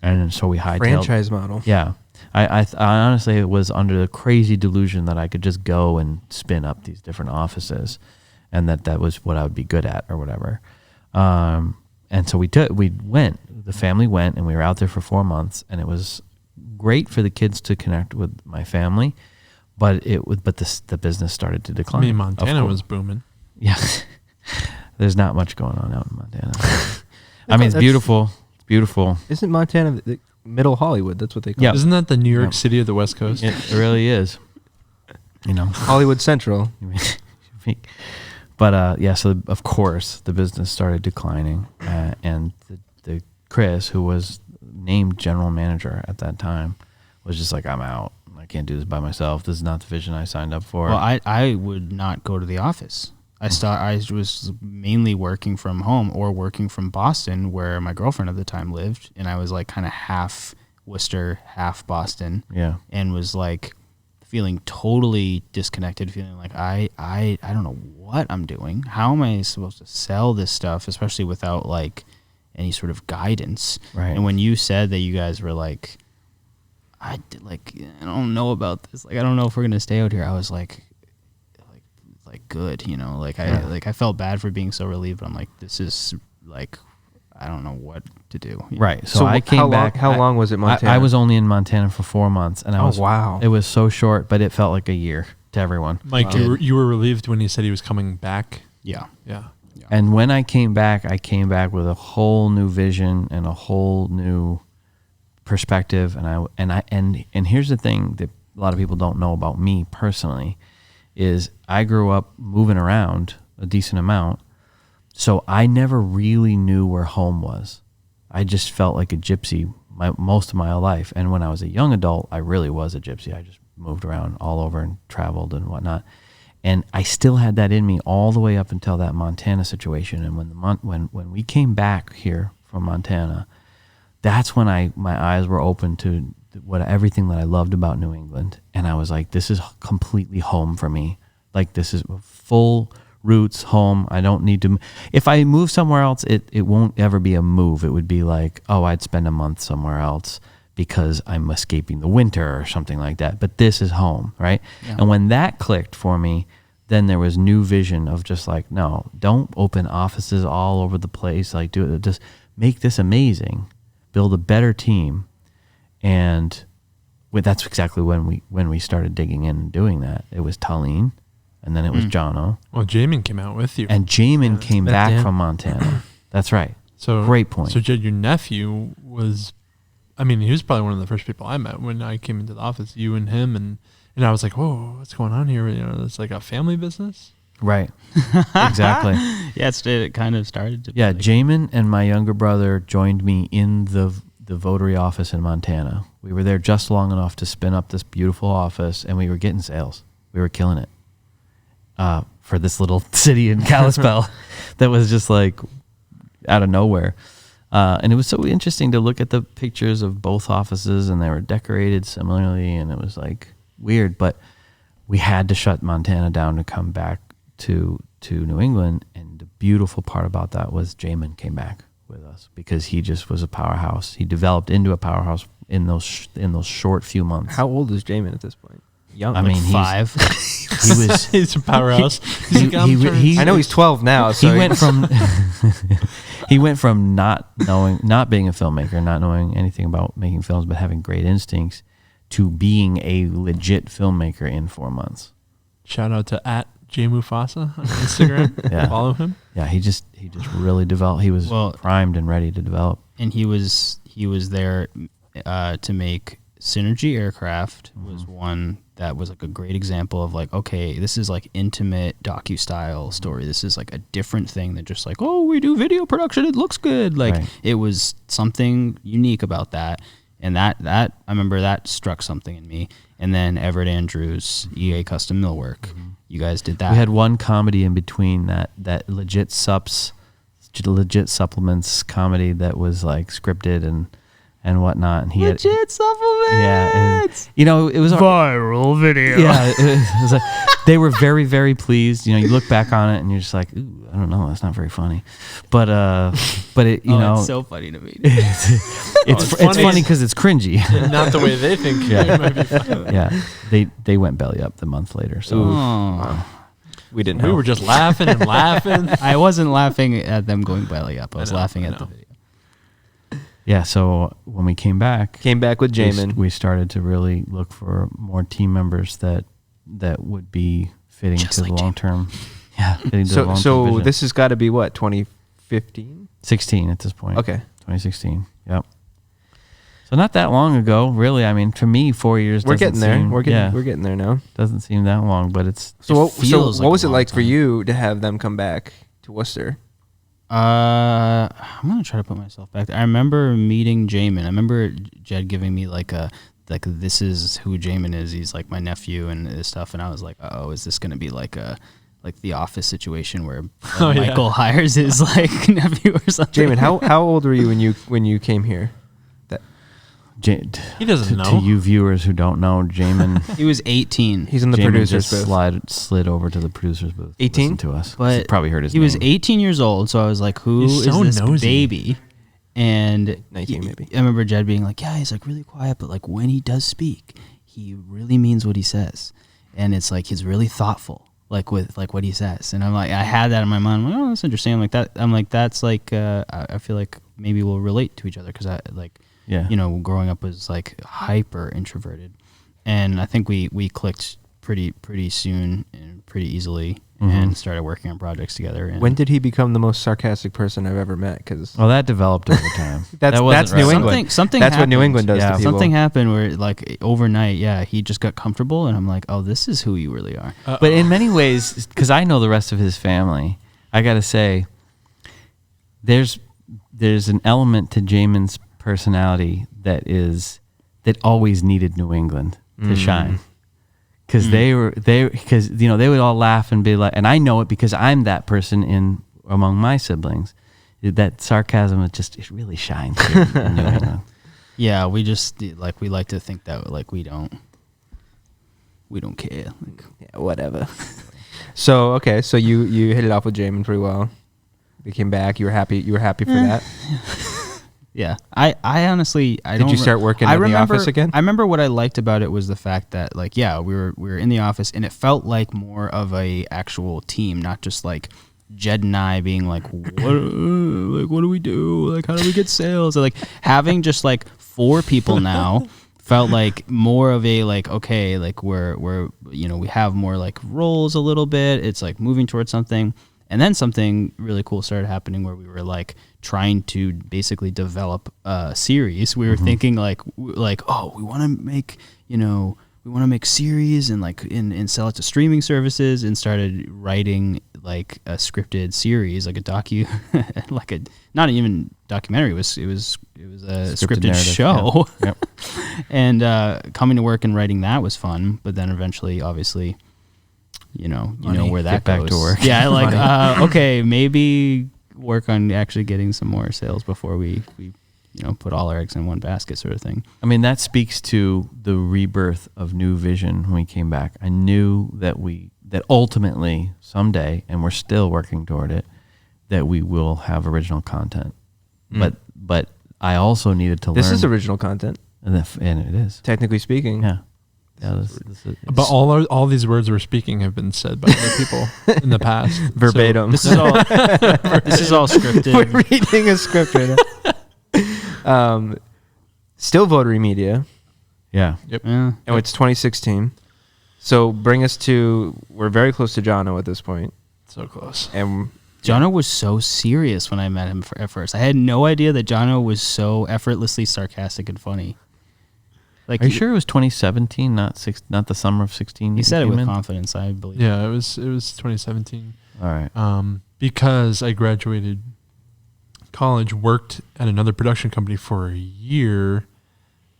And so we hightailed. Franchise model. Yeah. I honestly was under the crazy delusion that I could just go and spin up these different offices, and that was what I would be good at or whatever. And so we went, the family went, and we were out there for 4 months, and it was great for the kids to connect with my family, but the business started to I decline. mean, Of Montana course. was booming. Yeah. There's not much going on out in Montana. I mean, it's beautiful. It's beautiful. Isn't Montana the middle Hollywood? That's what they call Yeah. it. Isn't that the New York Yeah. City of the West Coast? It really is. Hollywood Central. But so of course the business started declining, and the Chris, who was named general manager at that time, was just like, I'm out. I can't do this by myself. This is not the vision I signed up for. Well, I would not go to the office. I was mainly working from home or working from Boston, where my girlfriend at the time lived, and I was like kind of half Worcester, half Boston. Yeah. And was like feeling totally disconnected, feeling like I don't know what I'm doing. How am I supposed to sell this stuff, especially without like any sort of guidance? Right. And when you said that you guys were like, I don't know about this. Like, I don't know if we're gonna stay out here. I was like good, you know. Like I felt bad for being so relieved. But I'm like, this is like, I don't know what to do. You know? Right. So I came back. How long was it, Montana? I was only in Montana for 4 months, and wow. It was so short, but it felt like a year to everyone. Mike, you were relieved when he said he was coming back. Yeah. And when I came back with a whole new vision and a whole new perspective. And here's the thing that a lot of people don't know about me personally is I grew up moving around a decent amount. So I never really knew where home was. I just felt like a gypsy most of my life. And when I was a young adult, I really was a gypsy. I just moved around all over and traveled and whatnot. And I still had that in me all the way up until that Montana situation. And when we came back here from Montana, that's when my eyes were open to everything that I loved about New England. And I was like, this is completely home for me. Like, this is full roots, home. I don't need to. If I move somewhere else, it won't ever be a move. It would be like, oh, I'd spend a month somewhere else because I'm escaping the winter or something like that. But this is home, right? Yeah. And when that clicked for me, then there was new vision of just like, no, don't open offices all over the place. Like, do it. Just make this amazing. Build a better team. And that's exactly when we started digging in and doing that. It was Tallene, and then it was Jono. Well, Jamin came out with you. And Jamin came back from Montana. That's right. So great point. So Jed, your nephew was, I mean, he was probably one of the first people I met when I came into the office, you and him. And I was like, whoa, what's going on here? You know, it's like a family business. Right. Exactly. Yeah, it kind of started to be. Yeah, Jamin and my younger brother joined me in the Votary office in Montana. We were there just long enough to spin up this beautiful office, and we were getting sales. We were killing it for this little city in Kalispell that was just like out of nowhere. And it was so interesting to look at the pictures of both offices, and they were decorated similarly, and it was like weird. But we had to shut Montana down to come back to New England, and the beautiful part about that was Jamin came back with us because he just was a powerhouse. He developed into a powerhouse in those short few months. How old is Jamin at this point? Young. I mean, 5. He's a powerhouse. I know he's 12 now. So he went from he went from not being a filmmaker, not knowing anything about making films, but having great instincts, to being a legit filmmaker in 4 months. Shout out to @JMufasa on Instagram. Yeah. Follow him. Yeah, he just really developed. He was primed and ready to develop. And he was there to make Synergy Aircraft was one that was like a great example of like, okay, this is like intimate docu-style story. This is like a different thing than just like, oh, we do video production, it looks good. Like It was something unique about that. And that I remember that struck something in me. And then Everett Andrews, EA Custom Millwork, you guys did that. We had one comedy in between that legit supplements comedy that was like scripted and whatnot. And he legit supplements. Yeah, and, you know, it was viral video. Yeah, it was like, they were very, very pleased. You know, you look back on it and you're just like, ooh, I don't know, that's not very funny. But it, you know, it's so funny to me. It's funny because it's cringy. Not the way they think. Yeah. It might be funny. Yeah, they went belly up the month later. So we didn't. We were just laughing and laughing. I wasn't laughing at them going belly up. I was laughing at the video. Yeah, so when we came back with Jamin, we started to really look for more team members that would be fitting just to like the long term. Yeah, fitting to the long term so vision. this has got to be what, 2015? 16 at this point. Okay, 2016. Yep. So not that long ago, really. I mean, for me, 4 years. We're getting there. We're yeah, getting there now. Doesn't seem that long, but it's. So feels what was like it a like long for time. you to have them come back to Worcester? I'm gonna try to put myself back there. I remember meeting Jamin. I remember Jed giving me like this is who Jamin is. He's like my nephew and this stuff. And I was like, oh, is this gonna be like like the Office situation where Oh, yeah. Michael hires his like nephew or something. Jamin, how old were you when you came here? He doesn't know. To you viewers who don't know, Jamin, He was 18. He's in the Jamin producer's just booth. slid over to the producer's booth. 18? Listen to us. But You probably heard his he name. was 18 years old, so I was like, "Who He's is so this nosy. baby?" And 19 maybe. I remember Jed being like, "Yeah, he's like really quiet, but like when he does speak, he really means what he says, and it's like he's really thoughtful, like with like what he says." And I'm like, I had that in my mind. I'm like, oh, that's interesting. I'm like that. I'm like that's like I feel like maybe we'll relate to each other because I like. Yeah. You know, growing up was like hyper introverted, and I think we clicked pretty soon and pretty easily, and started working on projects together. And When did he become the most sarcastic person I've ever met? Because Well, that developed over time. that's wasn't New right. England. Something That's what New happened. England does Yeah. to people. Something happened where like overnight, yeah, he just got comfortable, and I'm like, oh, this is who you really are. But in many ways, because I know the rest of his family, I got to say, there's an element to Jamin's personality that always needed New England to shine, because they would all laugh and be like, and I know it because I'm that person among my siblings. That sarcasm it really shines here in New England. Yeah, we just like we like to think that like we don't care. Like, Yeah, whatever. So okay, so you hit it off with Jamin pretty well. We came back. You were happy. You were happy for that. yeah, I honestly I Did don't. you start working I in remember, the office again? I remember what I liked about it was the fact that like yeah we were in the office and it felt like more of a actual team, not just like Jed and I being like what do we do, like how do we get sales, or, like having just like 4 people now. Felt like more of a like okay like we're you know we have more like roles a little bit, it's like moving towards something. And then something really cool started happening where we were like trying to basically develop a series. We were thinking like oh, we want to make, you know, we want to make series and like and sell it to streaming services, and started writing like a scripted series, like a like a not even documentary. It was a scripted narrative, show. yeah. Yep. And coming to work and writing that was fun, but then eventually, obviously, you know where that Get back goes. to work. Yeah, like okay, maybe work on actually getting some more sales before we put all our eggs in one basket, sort of thing. I mean, that speaks to the rebirth of New Vision when we came back. I knew that ultimately someday, and we're still working toward it, that we will have original content. But I also needed to learn. This is original content, and it is. technically speaking. Yeah. This is, But all these words we're speaking have been said by other people in the past. Verbatim. This is all this is all scripted. We're reading a script right now. Still Votary Media. yeah. Yep. Yeah. Oh, it's 2016. So bring us to, we're very close to Jono at this point. So close. And Jono was so serious when I met him at first. I had no idea that Jono was so effortlessly sarcastic and funny. Like, Are you sure it was 2017, not the summer of 16? He said it you with came in? confidence, I believe. Yeah, it was 2017. All right. Because I graduated college, worked at another production company for a year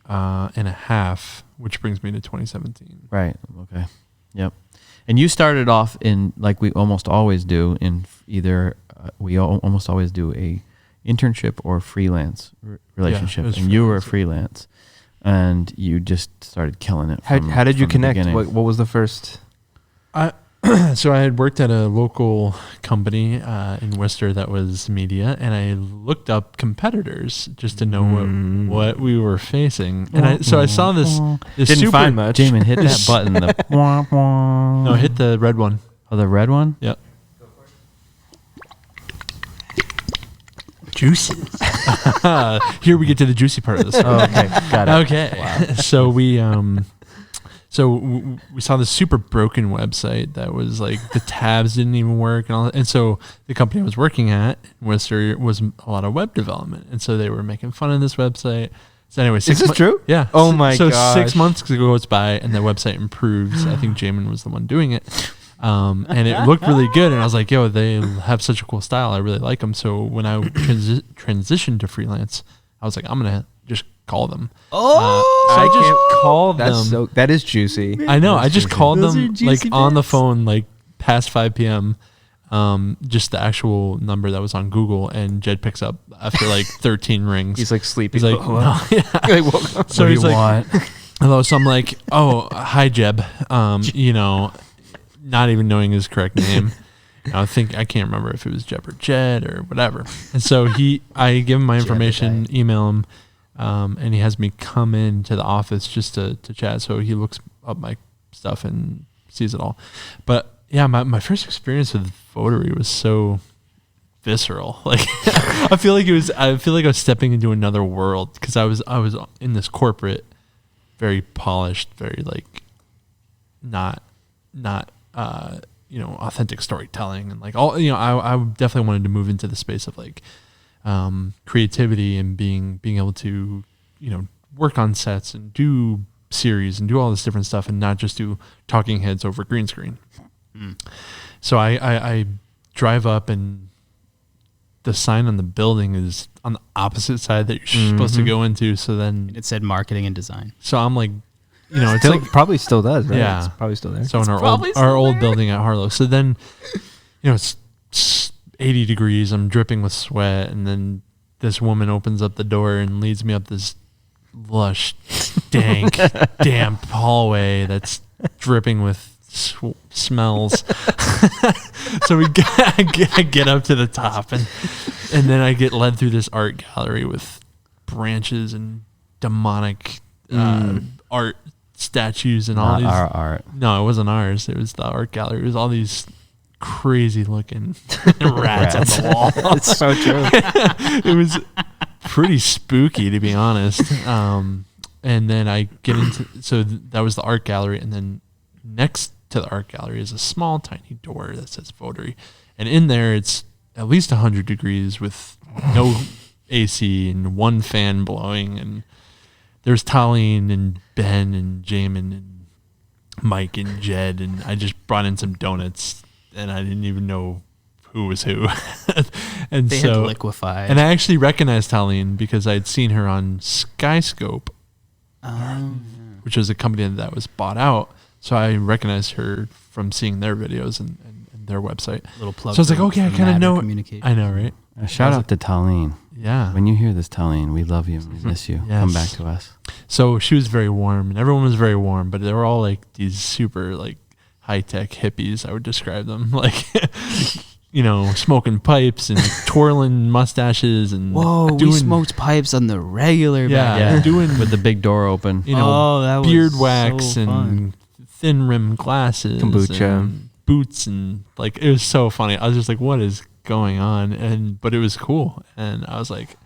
and a half, which brings me to 2017. Right. Okay. Yep. And you started off in, like we almost always do, in either almost always do a internship or freelance relationship, it was and you were freelance. freelance, and you just started killing it. how did you from the connect? beginning. What was the first? So I had worked at a local company in Worcester that was media, and I looked up competers just to know what we were facing. And I saw this Didn't super, find much. Jamin, hit that button. No, hit the red one. Oh, the red one. Yep. Juicy. Here we get to the juicy part of this. Oh, okay, got it. Okay. So we we saw this super broken website that was like the tabs didn't even work and all that. And so the company I was working at was a lot of web development, and so they were making fun of this website. So anyway, Is this true? Yeah. Oh my So gosh. 6 months goes by and the website improves. I think Jamin was the one doing it. And it looked really good, and I was like, yo, they have such a cool style. I really like them. So when I transitioned to freelance, I was like, I'm going to just call them. I I just called That's them. that is juicy. I know. I just called Those them are like juicy on the bits. phone, like past 5 p.m. Just the actual number that was on Google, and Jed picks up after like 13 rings. He's like sleeping. He's like, no. yeah. So he's like, hello. So I'm like, oh, hi, Jeb. You know, not even knowing his correct name. I can't remember if it was Jeb or Jed or whatever. And so I give him my information, email him, and he has me come in to the office just to chat. So he looks up my stuff and sees it all. But yeah, my first experience with Votary was so visceral. Like I feel like I was stepping into another world, because I was in this corporate, very polished, very like not authentic storytelling, and like all, I definitely wanted to move into the space of like creativity and being able to work on sets and do series and do all this different stuff, and not just do talking heads over green screen. So I drive up, and the sign on the building is on the opposite side that you're supposed to go into. So then It said marketing and design. so I'm like, it's Still, like, probably still does, right? Yeah. It's probably still there. so in our old building at Harlow. So then, it's 80 degrees. I'm dripping with sweat, and then this woman opens up the door and leads me up this lush, dank, damp hallway that's dripping with smells. So I get up to the top, and then I get led through this art gallery with branches and demonic art statues and all Not these. our art. No, it wasn't ours. It was the art gallery. It was all these crazy looking rats on the wall. It's so true. It was pretty spooky, to be honest. And then I get into, that was the art gallery, and then next to the art gallery is a small, tiny door that says Votary, and in there it's at least 100 degrees with no AC and one fan blowing, and there's Talene and Ben and Jamin and Mike and Jed, and I just brought in some donuts, and I didn't even know who was who. And They so had liquefied. and I actually recognized Talene because I'd seen her on Skyscope, which was a company that was bought out. So I recognized her from seeing their videos and their website. Little plug. So I was like, for- okay, I for kind of Matter know. Communication. I know, right? Shout out to Talene. Yeah. When you hear this, Talene, we love you. We miss you. Yes. Come back to us. So she was very warm, and everyone was very warm, but they were all like these super like high tech hippies. I would describe them like, smoking pipes and twirling mustaches and Whoa, doing, we smoked pipes on the regular. Yeah. back then. doing With the big door open. That was beard wax so and fun. thin rim glasses, Kombucha. and boots, and like it was so funny. I was just like, what is going on? But it was cool, and I was like,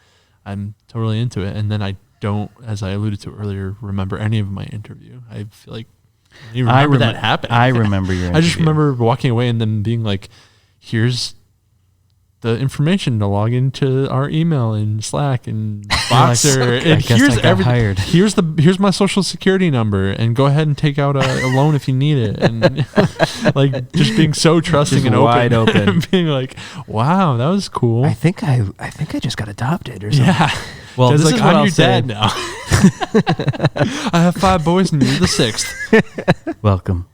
I'm totally into it. And then I don't, as I alluded to earlier, remember any of my interview. I feel like I didn't remember that happening. I remember your I just interview. remember walking away and then being like, here's the information to log into our email and Slack and Boxer. I And guess I got hired. Here's my social security number, and go ahead and take out a loan if you need it. And like just being so trusting Just and wide open. and being like, wow, that was cool. I think I just got adopted or something. Yeah. Well, Dad's this like, is what I'm I'll your say. dad now. I have 5 boys and you're the 6th. Welcome.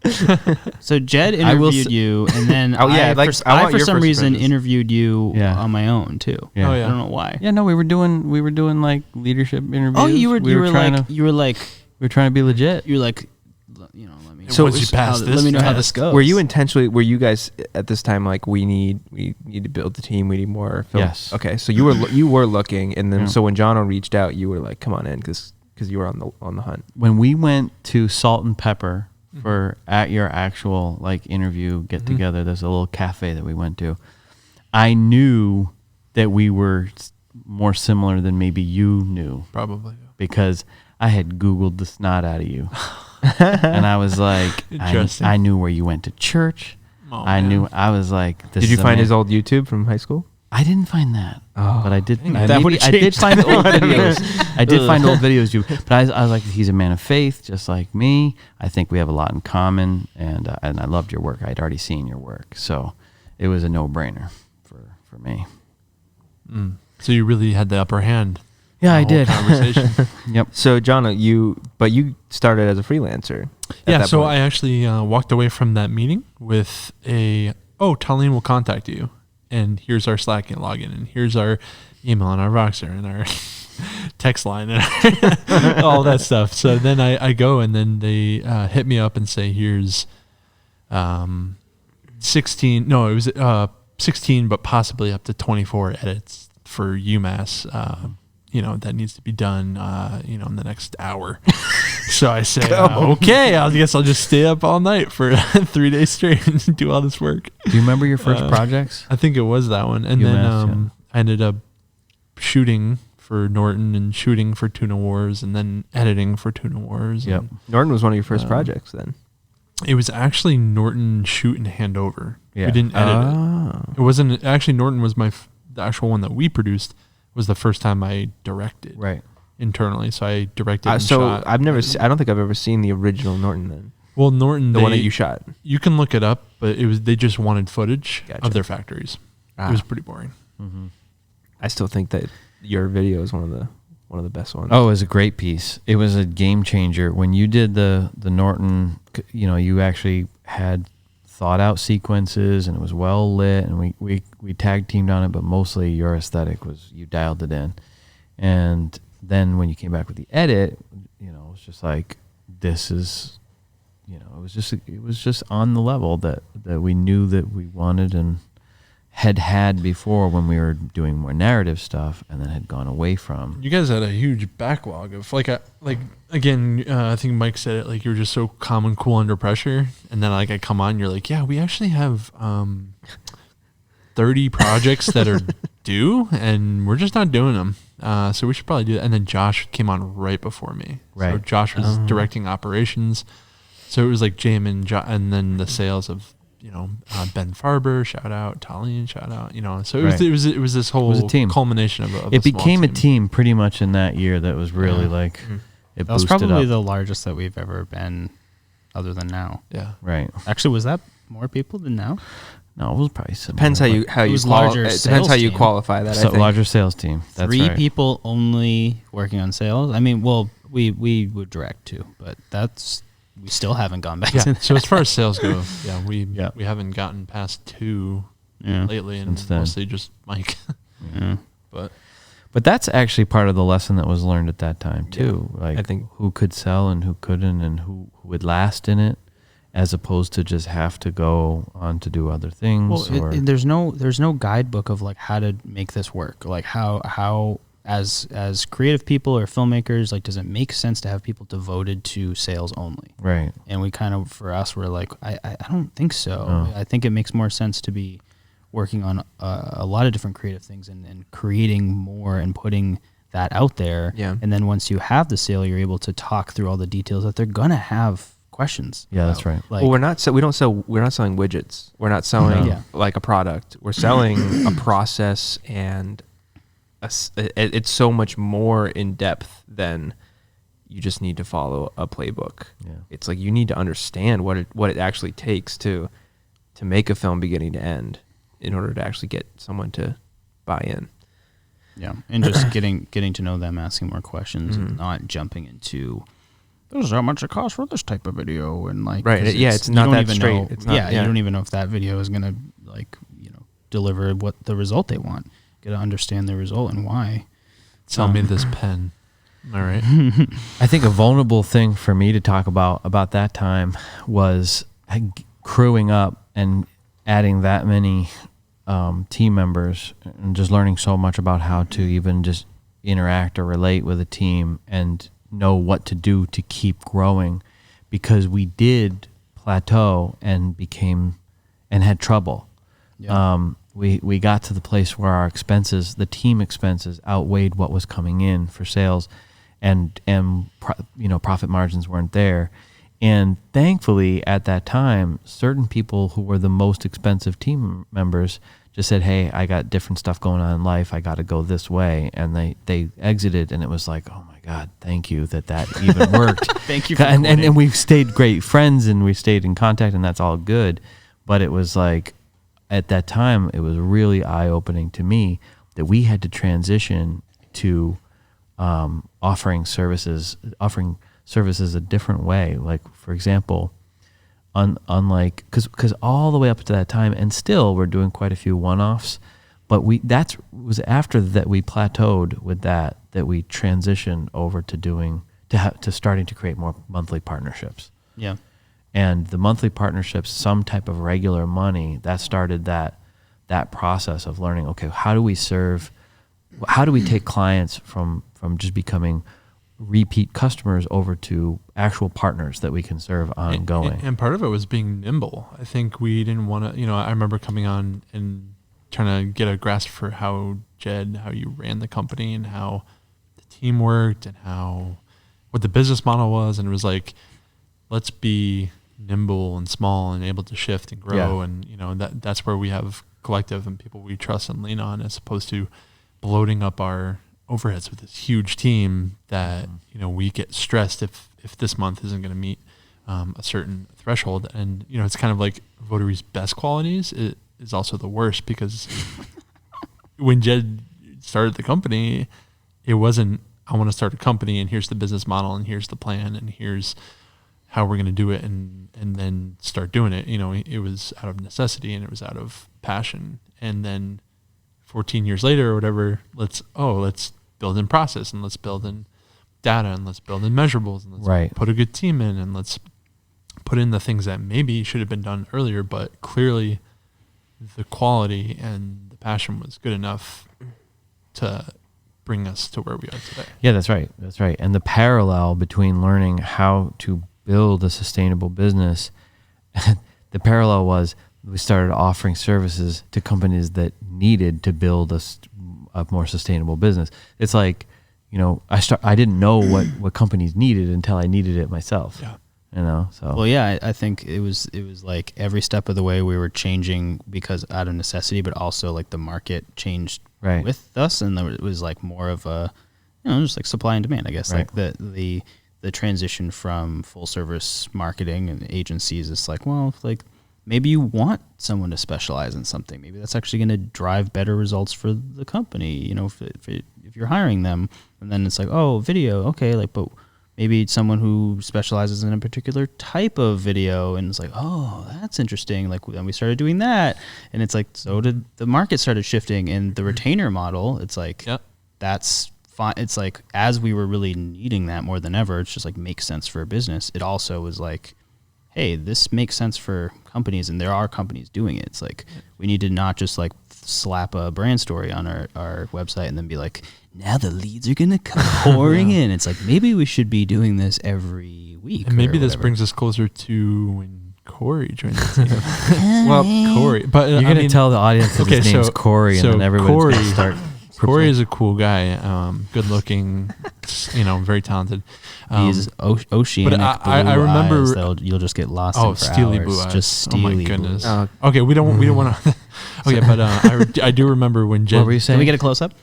So Jed I will interviewed you, and then Oh, yeah, I, like, for, I I want for your some first reason impressions. interviewed you Yeah. on my own too. Yeah. Oh, I yeah. don't know why. Yeah, no, we were doing like leadership interviews. Oh, you were trying to be legit. let me. So once you pass let this me know how test, this goes. Were you guys at this time like we need to build the team, we need more film? Yes. Okay, so you were looking, and then Yeah. so when Jono reached out, you were like, come on in, because you were on the hunt. When we went to Salt and Pepper for at your actual like interview get together, there's a little cafe that we went to. I knew that we were more similar than maybe you knew, Probably. because I had Googled the snot out of you. And I was like, Interesting. I knew where you went to church. Oh, I man. knew, I was like, this Did you is a find man- his old YouTube from high school? I didn't find that, but I did. dang, I, that maybe- would've I did changed find old videos. I did find old videos. But I was like, he's a man of faith, just like me. I think we have a lot in common, and I loved your work. I'd already seen your work, so it was a no brainer for me. So you really had the upper hand. Yeah, the I whole did. conversation. Yep. So, John, you started as a freelancer. at Yeah, that so point. I actually walked away from that meeting with Talene will contact you, and here's our Slack and login, and here's our email and our Voxer and our text line and all that stuff. So then I go, and then they hit me up and say, here's 16, no, it was 16, but possibly up to 24 edits for UMass, that needs to be done, in the next hour. So I say, okay, I guess I'll just stay up all night for 3 days straight and do all this work. Do you remember your first projects? I think it was that one. And then I ended up shooting for Norton and shooting for Tuna Wars and then editing for Tuna Wars. Yep. And Norton was one of your first projects then. it was actually Norton shoot and hand over. Yeah. We didn't edit it. It wasn't actually Norton was the actual one that we produced was the first time I directed Right. internally. So I directed and So shot. I don't think I've ever seen the original Norton then. Well, Norton, The one that you shot. You can look it up, but they just wanted footage Gotcha. of their factories. Ah. It was pretty boring. Mm-hmm. I still think that your video is one of the best ones. Oh, it was a great piece. It was a game changer. When you did the Norton, you actually had thought out sequences and it was well lit, and we tag teamed on it, but mostly your aesthetic was, you dialed it in. And then when you came back with the edit, it was just like, this is, it was just on the level that we knew that we wanted and had before when we were doing more narrative stuff, and then had gone away from. You guys had a huge backlog of I think Mike said it, like you were just so calm and cool under pressure, and then I come on, you're like, yeah, we actually have 30 projects that are due, and we're just not doing them. So we should probably do that. And then Josh came on right before me. Right. So Josh was directing operations. So it was like Jam and then the sales of Ben Farber, shout out, Talene, shout out. So it was this whole a team. culmination of It a small became a team pretty much in that year. That was really it That was boosted probably up. the largest that we've ever been, other than now. Yeah. Right. Actually, was that more people than now? No, it was probably similar. Depends how you It was larger it depends sales how you team. qualify that. I So think. larger sales team. That's 3 right. people only working on sales. I mean, well, we would direct too, but we still haven't gone back to Yeah. that. So as far as sales go, we Yeah. haven't gotten past 2 Yeah. lately, and Since then. mostly just Mike. Yeah. But that's actually part of the lesson that was learned at that time too. Like I think- who could sell and who couldn't, and who would last in it, as opposed to just have to go on to do other things. Well, or there's no guidebook of like how to make this work. Like how as creative people or filmmakers, like, does it make sense to have people devoted to sales only? right. And we kind of, for us, we're like, I don't think so. No. I think it makes more sense to be working on a lot of different creative things and creating more and putting that out there. Yeah. And then once you have the sale, you're able to talk through all the details that they're gonna have questions. Yeah, that's about. right. Like, Well, we're not selling widgets. We're not selling Yeah. like a product. We're selling a process, and it's so much more in depth than you just need to follow a playbook. Yeah. It's like you need to understand what it actually takes to make a film beginning to end in order to actually get someone to buy in. yeah, and just getting to know them, asking more questions, and not jumping into, this is how much it costs for this type of video, and like, Right, 'cause yeah, it's you not don't that even straight. know- It's not- you yeah. don't even know if that video is gonna deliver what the result they want. Get to understand the result and why. Sell me this pen. All right. I think a vulnerable thing for me to talk about that time was crewing up and adding that many team members, and just learning so much about how to even just interact or relate with a team and know what to do to keep growing, because we did plateau and had trouble. Yeah. We got to the place where our expenses, the team expenses, outweighed what was coming in for sales, and profit margins weren't there. And thankfully, at that time, certain people who were the most expensive team members just said, "Hey, I got different stuff going on in life. I got to go this way," and they exited. And it was like, "Oh my God, thank you that even worked." Thank you for and we've stayed great friends, and we stayed in contact, and that's all good. But it was like, at that time, it was really eye-opening to me that we had to transition to offering services a different way. Like, for example, unlike, because all the way up to that time, and still we're doing quite a few one-offs, but that was after that we plateaued with that we transitioned over to starting to create more monthly partnerships. Yeah. And the monthly partnerships, some type of regular money, that started that process of learning, okay, how do we take clients from just becoming repeat customers over to actual partners that we can serve ongoing. And part of it was being nimble. I think we didn't want to, I remember coming on and trying to get a grasp for how you ran the company and how the team worked and what the business model was. And it was like, let's be nimble and small and able to shift and grow. Yeah. And, that's where we have collective and people we trust and lean on, as opposed to bloating up our overheads with this huge team that we get stressed if this month isn't going to meet a certain threshold. And it's kind of like Votary's best qualities is also the worst, because when Jed started the company, it wasn't, I want to start a company and here's the business model and here's the plan and here's how we're going to do it and then start doing it. It was out of necessity and it was out of passion. And then 14 years later or whatever, let's build in process and let's build in data and let's build in measurables and let's put a good team in and let's put in the things that maybe should have been done earlier, but clearly the quality and the passion was good enough to bring us to where we are today. Yeah, that's right. That's right. And the parallel between learning how to build a sustainable business, the parallel was we started offering services to companies that needed to build a more sustainable business. It's like, I didn't know what companies needed until I needed it myself. Yeah. So. Well, yeah, I think it was like every step of the way we were changing because out of necessity, but also like the market changed with us, and it was like more of a, just like supply and demand, I guess. Right. Like the transition from full service marketing and agencies, it's like, well, like maybe you want someone to specialize in something. Maybe that's actually going to drive better results for the company. If you're hiring them, and then it's like, oh, video, okay, like, but maybe it's someone who specializes in a particular type of video, and it's like, oh, that's interesting. Like, then we started doing that, and it's like, so did the market started shifting, and the retainer model, it's like, that's fine. It's like, as we were really needing that more than ever, it's just like makes sense for a business. It also was like, hey, this makes sense for companies, and there are companies doing it. It's like, we need to not just like slap a brand story on our website and then be like, now the leads are going to come pouring in. It's like, maybe we should be doing this every week. And maybe this brings us closer to when Corey joined the team. Well, Corey. But you're going to tell the audience that his name's Corey, and then everyone's going to start. Corey is a cool guy, good looking, very talented. He's oceanic blue I remember eyes. You'll just get lost in for steely hours. Blue eyes. Just steely my goodness. blue. Okay, we don't want to. Okay, but I do remember when Jed. What were you saying? Can we get a close up?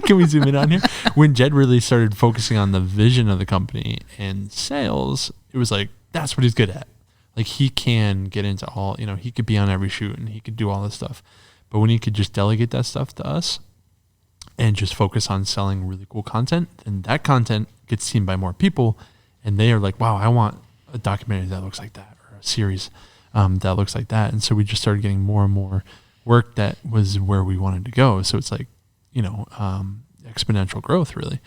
Can we zoom in on here? When Jed really started focusing on the vision of the company and sales, it was like, that's what he's good at. Like, he can get into all, he could be on every shoot and he could do all this stuff. But when he could just delegate that stuff to us and just focus on selling really cool content, then that content gets seen by more people, and they are like, wow, I want a documentary that looks like that, or a series that looks like that. And so we just started getting more and more work that was where we wanted to go. So it's like, exponential growth, really.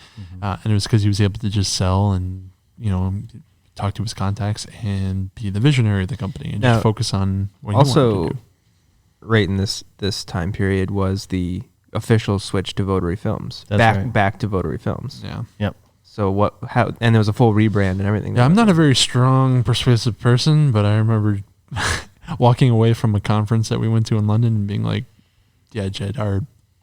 And it was because he was able to just sell and, talk to his contacts and be the visionary of the company and just focus on what he wanted to do. Right in this time period was the official switch to Votary Films. Back to Votary Films. Yeah. Yep. So and there was a full rebrand and everything. Yeah, I'm not a very strong, persuasive person, but I remember walking away from a conference that we went to in London and being like, yeah, Jed, our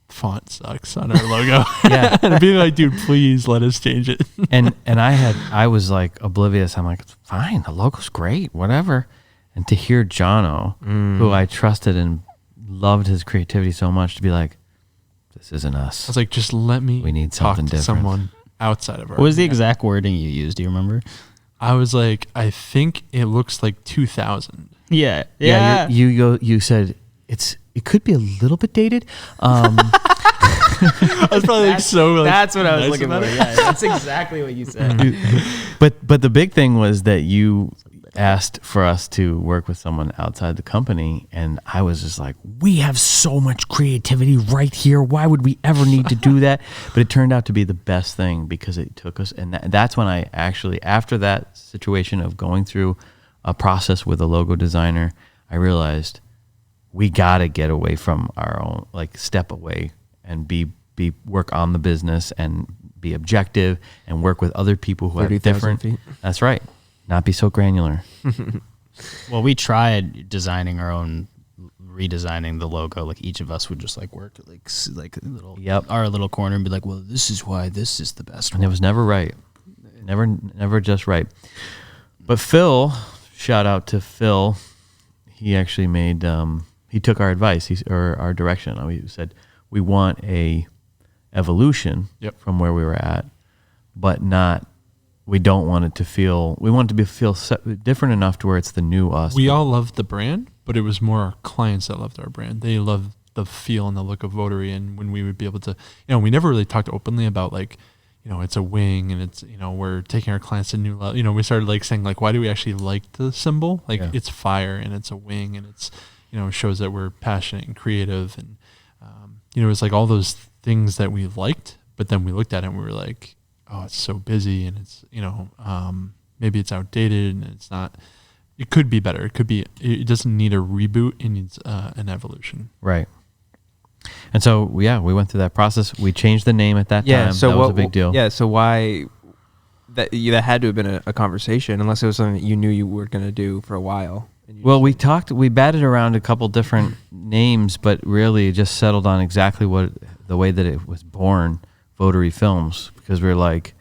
font sucks on our logo. Yeah. And being like, dude, please let us change it. and I was like oblivious. I'm like, fine, the logo's great, whatever. And to hear Jono, who I trusted and loved his creativity so much, to be like, this isn't us. I was like, just let me We need talk something to different. someone outside of our. What was the exact wording you used? Do you remember? I was like, I think it looks like 2000. Yeah. You said it could be a little bit dated. I was probably like so. Like, That's what I was nice looking for. about it. Yeah, that's exactly what you said. But the big thing was that you asked for us to work with someone outside the company, and I was just like, we have so much creativity right here. Why would we ever need to do that? But it turned out to be the best thing because it took us, and that's when I actually, after that situation of going through a process with a logo designer, I realized we got to get away from our own, like step away and be work on the business and be objective and work with other people who have 30,000 different feet. That's right. Not be so granular. Well, we tried designing our own, redesigning the logo. Like each of us would just like work at like a little, our little corner and be like, well, this is why this is the best And one. it was never right. Never just right. But Phil, shout out to Phil. He actually made, he took our advice or our direction. We said, we want a evolution from where we were at, but not, we don't want it to feel, we want it to feel different enough to where it's the new us. We all loved the brand, but it was more our clients that loved our brand. They loved the feel and the look of Votary, and when we would be able to, we never really talked openly about like, it's a wing and it's, we're taking our clients to new level. We started like saying like, why do we actually like the symbol? Like it's fire and it's a wing and it's, shows that we're passionate and creative and, it's like all those things that we liked, but then we looked at it and we were like, oh, it's so busy and it's, maybe it's outdated and it's not, it could be better. It doesn't need a reboot. It needs an evolution. Right. And so, we went through that process. We changed the name at that time. So that was a big deal. Yeah. So why that had to have been a conversation, unless it was something that you knew you were going to do for a while. Well, we batted around a couple different names, but really just settled on exactly the way that it was born, Votary Films, because we're like,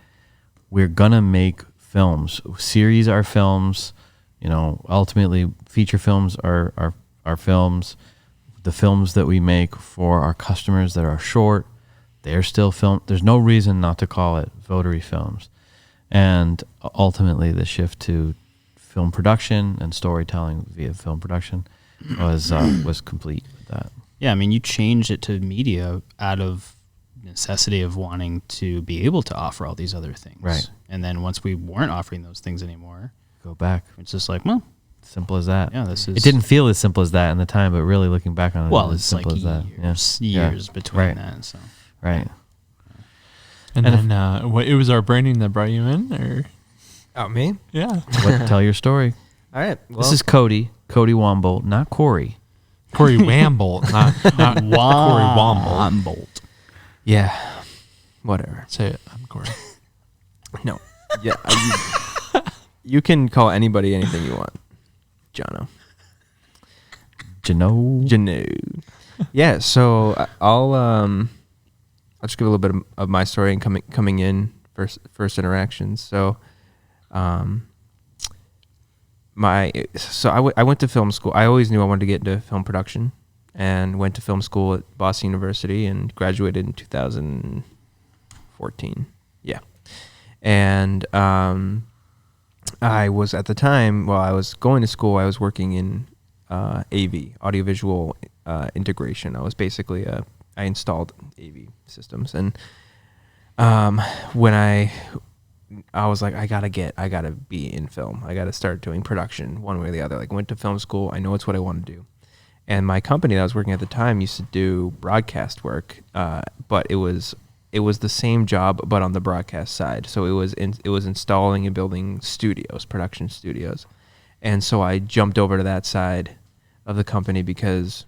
we're gonna make films. Series are films, ultimately feature films are films. The films that we make for our customers that are short, they're still film. There's no reason not to call it Votary Films. And ultimately the shift to film production and storytelling via film production was complete with that. Yeah, I mean, you changed it to media out of necessity of wanting to be able to offer all these other things. Right. And then once we weren't offering those things anymore, Go back. it's just like, well, Simple as that. yeah, this is... It didn't feel as simple as that in the time, but really looking back on it, Well, it was it's simple like as that. years between Right. that. So Right. And then it was our branding that brought you in, or Oh, me? yeah, Tell your story. All right. Well, This is Cody Wombolt, not Corey. Corey Wambolt, not Corey Wambolt. Bolt. yeah. Whatever. Say it. I'm Corey. No. Yeah. You can call anybody anything you want. Jono. Jano. Yeah. So I'll just give a little bit of my story and coming in first interactions. So, I went to film school. I always knew I wanted to get into film production, and went to film school at Boston University and graduated in 2014. Yeah, and I was at the time while I was going to school, I was working in AV, audiovisual integration. I was basically I installed AV systems, and when I was like, I gotta be in film. I gotta start doing production one way or the other. Like, went to film school. I know it's what I want to do. And my company that I was working at the time used to do broadcast work, but it was the same job, but on the broadcast side. So it was installing and building studios, production studios. And so I jumped over to that side of the company because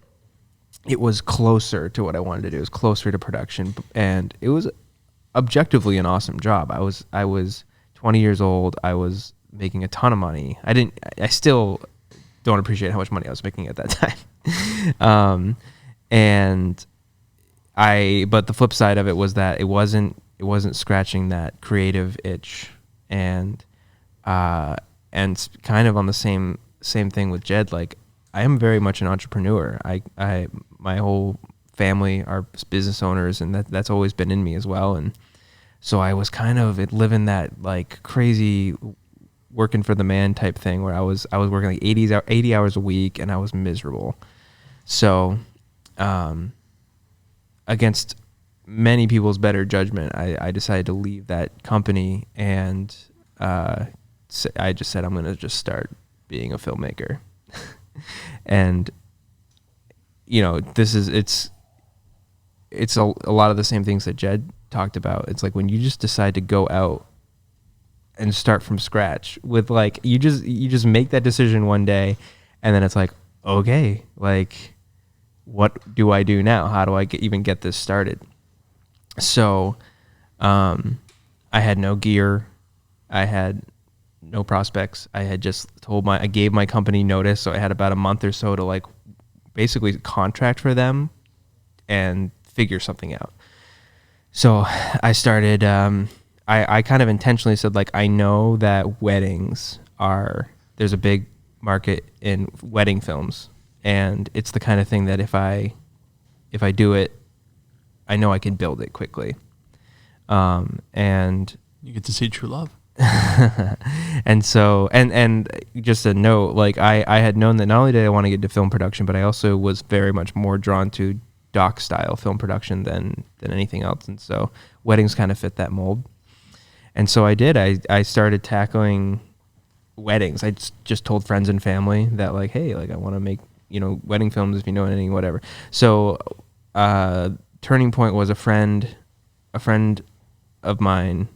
it was closer to what I wanted to do. It was closer to production, and it was objectively an awesome job. I was 20 years old. I was making a ton of money. I still don't appreciate how much money I was making at that time. But the flip side of it was that it wasn't scratching that creative itch, and kind of on the same thing with Jed. Like, I am very much an entrepreneur. My whole family are business owners, and that's always been in me as well. And so I was kind of living that like crazy working for the man type thing, where I was working like 80 hours a week, and I was miserable. So against many people's better judgment, I decided to leave that company, and I just said I'm going to just start being a filmmaker. And it's a lot of the same things that Jed talked about. It's like when you just decide to go out and start from scratch with like, you just make that decision one day, and then it's like, okay, like, what do I do now? How do I even get this started? So, I had no gear. I had no prospects. I had just I gave my company notice. So I had about a month or so to like basically contract for them and figure something out. So I started, I kind of intentionally said, like, I know that there's a big market in wedding films, and it's the kind of thing that if I do it, I know I can build it quickly. And You get to see true love. and so, and just a note, like I had known that not only did I want to get into film production, but I also was very much more drawn to doc style film production than anything else. And so weddings kind of fit that mold. And so I started tackling weddings. I just told friends and family that, like, hey, like, I want to make, wedding films, if you know anything, whatever. So, turning point was a friend of mine,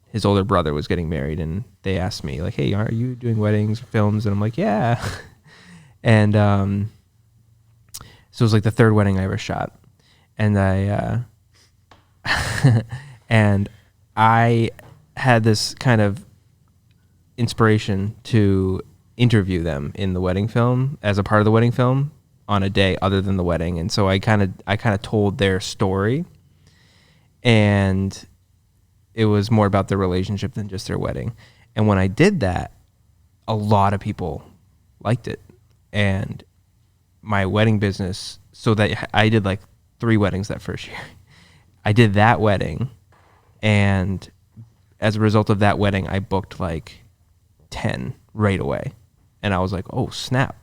his older brother was getting married, and they asked me, like, hey, are you doing weddings, films? And I'm like, yeah. And, so it was like the third wedding I ever shot. And I had this kind of inspiration to interview them in the wedding film, as a part of the wedding film, on a day other than the wedding. And so I kind of told their story, and it was more about their relationship than just their wedding. And when I did that, a lot of people liked it. And my wedding business, so that I did like 3 weddings that first year. I did that wedding, and as a result of that wedding, I booked like 10 right away. And I was like, oh, snap.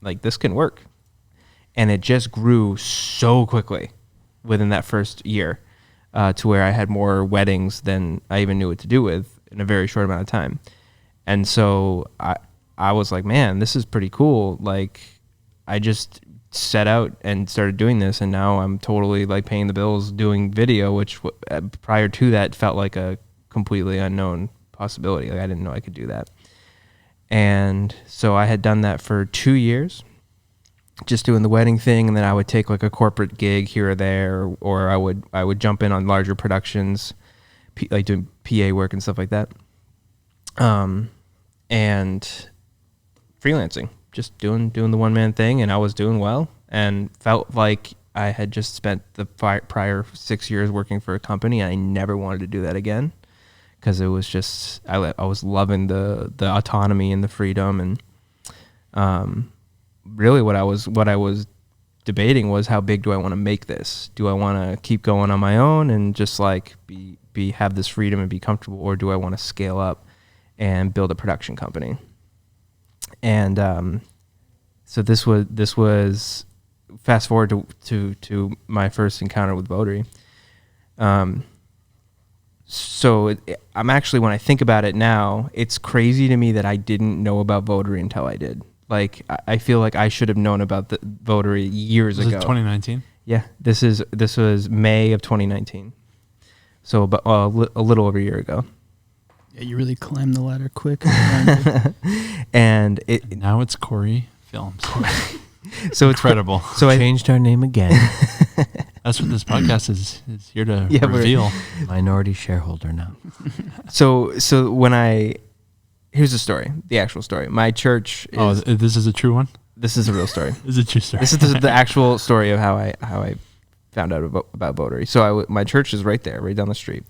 Like, this can work. And it just grew so quickly within that first year, to where I had more weddings than I even knew what to do with in a very short amount of time. And so I was like, man, this is pretty cool. Like, I just set out and started doing this, and now I'm totally like paying the bills doing video, which prior to that felt like a completely unknown possibility. Like, I didn't know I could do that. And so I had done that for 2 years, just doing the wedding thing, and then I would take like a corporate gig here or there, or I would jump in on larger productions, like doing PA work and stuff like that. And freelancing, just doing the one man thing, and I was doing well, and felt like I had just spent the prior 6 years working for a company, and I never wanted to do that again, because it was just I was loving the autonomy and the freedom. And really what I was debating was, how big do I want to make this? Do I want to keep going on my own and just like have this freedom and be comfortable, or do I want to scale up and build a production company? And so this was fast forward to my first encounter with Votary. So I'm actually, when I think about it now, it's crazy to me that I didn't know about Votary until I did. Like, I feel like I should have known about the Votary years ago. Was it 2019? Yeah, this was May of 2019. So about a little over a year ago. Yeah, you really climbed the ladder quick. And Now it's Corey Films. so it's Incredible. So I Changed our name again. That's what this podcast is here to Yeah, reveal. Minority shareholder now. So here's the story, the actual story. My church is, This is a true one? this is a real story. This is a true story. This is the actual story of how I found out about Votary. So my church is right there, right down the street,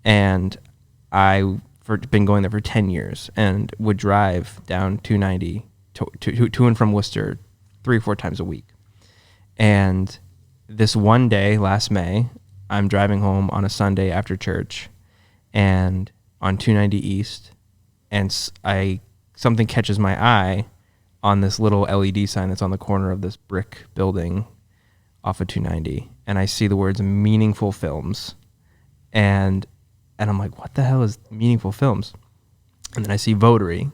and I've been going there for 10 years, and would drive down 290 to and from Worcester 3 or 4 times a week. And this one day last May, I'm driving home on a Sunday after church, and on 290 East, and something catches my eye on this little LED sign that's on the corner of this brick building off of 290, and I see the words Meaningful Films, and I'm like, what the hell is Meaningful Films? And then I see Votary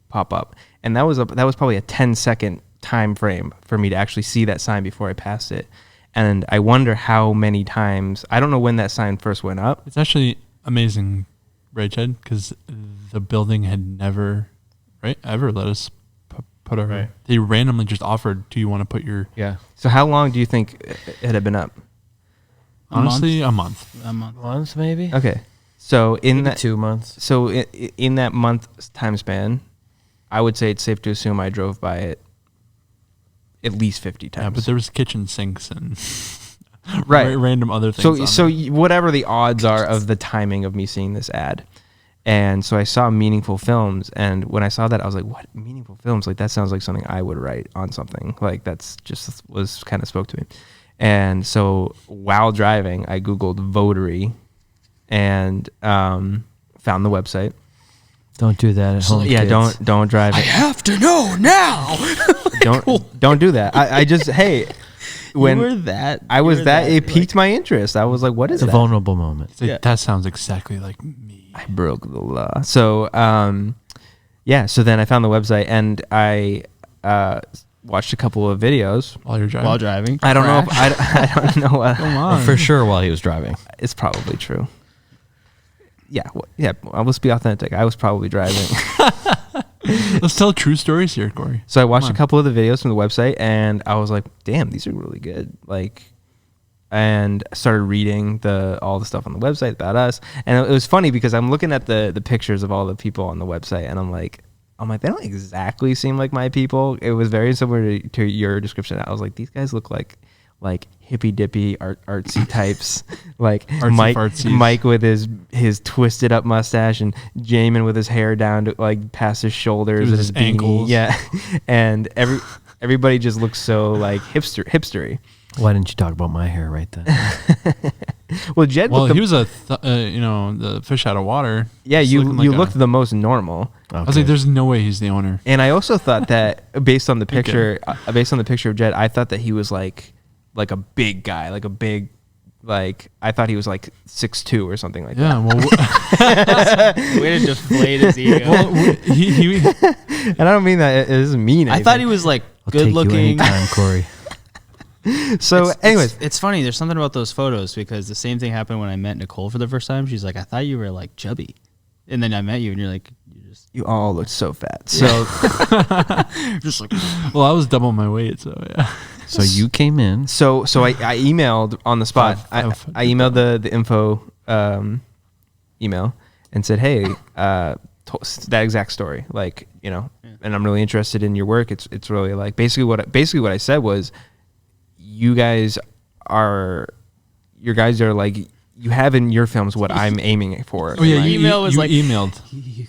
pop up, and that was probably a 10-second time frame for me to actually see that sign before I passed it. And I wonder how many times, I don't know when that sign first went up. It's actually amazing, right, Jed? Because the building had never, ever let us put our. Right. They randomly just offered, "Do you want to put your?" Yeah. So how long do you think it had been up? Honestly, a month. A month. Months maybe. Okay, so in Maybe that 2 months. So in that month time span, I would say it's safe to assume I drove by it at least 50 times. Yeah, but there was kitchen sinks and Right. random other things. So on there. whatever the odds are of the timing of me seeing this ad. And so I saw Meaningful Films, and when I saw that, I was like, what, Meaningful Films? Like, that sounds like something I would write on something. Like, that's just was kind of spoke to me. And so while driving, I Googled Votary and found the website. Don't do that at home. Yeah, kids. don't drive it. have to know now. Don't do that. I just, hey, when you were that, I was you were that, it like- piqued my interest. I was like, what is It's a that? vulnerable moment. It's like, Yeah. that sounds exactly like me. I broke the law. So, yeah. So then I found the website and I watched a couple of videos. While you're driving. while driving. I don't know if I don't know. Come on. For sure while he was driving. It's probably true. Yeah. Yeah. Let's be authentic. I was probably driving. Let's tell true stories here, Corey. So I watched Come a on. couple of the videos from the website and I was like, damn, these are really good. Like, and started reading all the stuff on the website about us. And it was funny because I'm looking at the pictures of all the people on the website and I'm like, they don't exactly seem like my people. It was very similar to your description. I was like, these guys look like hippy dippy artsy types, like Artsy fartsies. Mike with his twisted up mustache and Jamin with his hair down to like past his shoulders To and his his beanie. ankles. Yeah, and everybody just looks so like hipstery. Why didn't you talk about my hair right then? Well, Jed Well, looked he was the fish out of water. yeah, Just you looking like you a- looked the most normal. I was like, there's no way he's the owner. And I also thought that based on the Okay. picture, of Jed, I thought that he was like a big guy, like a big, like I thought he was like 6'2" or something like Yeah, well, Way to deflate his ego. he that. And I don't mean that it doesn't mean anything. I thought he was like I'll good take you looking. anytime, Corey. So, anyways, it's funny. There's something about those photos because the same thing happened when I met Nicole for the first time. She's like, I thought you were like chubby, and then I met you, and you're like, you you all look so fat. So just like well, I was double my weight, so yeah. So you came in. So I emailed on the spot. I emailed the info email and said, hey, that exact story, like, you know, and I'm really interested in your work. It's really like basically what I said was, your guys are like, you have in your films what I'm aiming for. Oh yeah, Like, email was you like- emailed.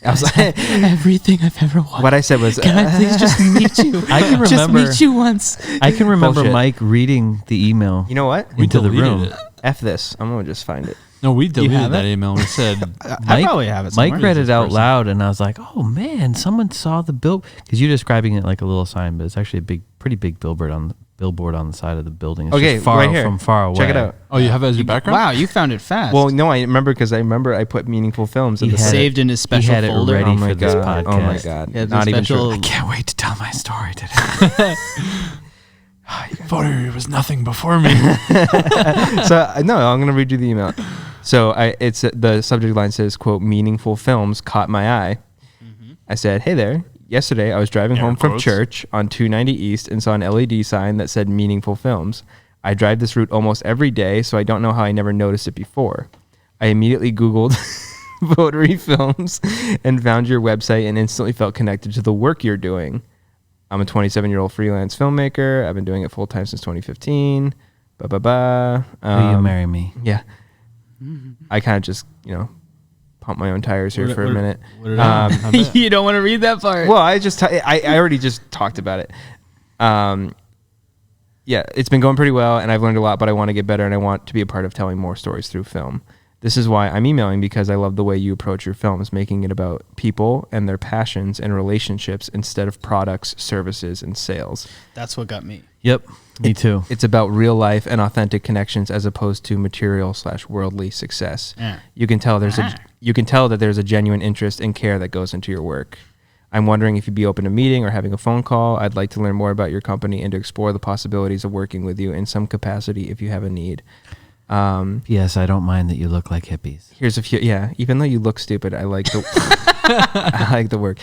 I was like, everything I've ever wanted. what I said was, Can I please just meet you? I can Just remember. meet you once. I can remember Bullshit. Mike reading the email. you know what? We into the deleted room. it. F this. I'm gonna just find it. No, we deleted have that it? email. We said, I probably have it Mike somewhere. read it out person? loud, and I was like, "Oh man, someone saw the bill." Because you're describing it like a little sign, but it's actually a pretty big billboard on the side of the building. It's Okay, just far right here. from far away. Check it out. "Oh, you have it as your background." Wow, you found it fast. Well, no, I remember because I put Meaningful Films in He the had side. saved in his He special had it folder. ready Oh my for this god! Oh my podcast. god! Yeah, the Not even special- true. I can't wait to tell my story today. Votary was nothing before me. So no, I'm gonna read you the email. So it's the subject line says, "quote Meaningful Films caught my eye." I said, "Hey there. Yesterday I was driving Air home from quotes. church on 290 East and saw an LED sign that said Meaningful Films. I drive this route almost every day, so I don't know how I never noticed it before. I immediately Googled Votary Films and found your website and instantly felt connected to the work you're doing. I'm a 27-year-old freelance filmmaker. I've been doing it full time since 2015. Ba ba ba. Will you marry me? Yeah. I kind of just, pump my own tires here for a minute. You don't want to read that part. Well, I already just talked about it. Yeah, it's been going pretty well, and I've learned a lot, but I want to get better, and I want to be a part of telling more stories through film. This is why I'm emailing, because I love the way you approach your films, making it about people and their passions and relationships instead of products, services, and sales. That's what got me. Yep, me too. It's about real life and authentic connections as opposed to material/worldly success. Yeah. You can tell that there's a genuine interest and care that goes into your work. I'm wondering if you'd be open to meeting or having a phone call. I'd like to learn more about your company and to explore the possibilities of working with you in some capacity if you have a need. Yes, I don't mind that you look like hippies. Here's a few. Yeah, even though you look stupid, I like the I like the work.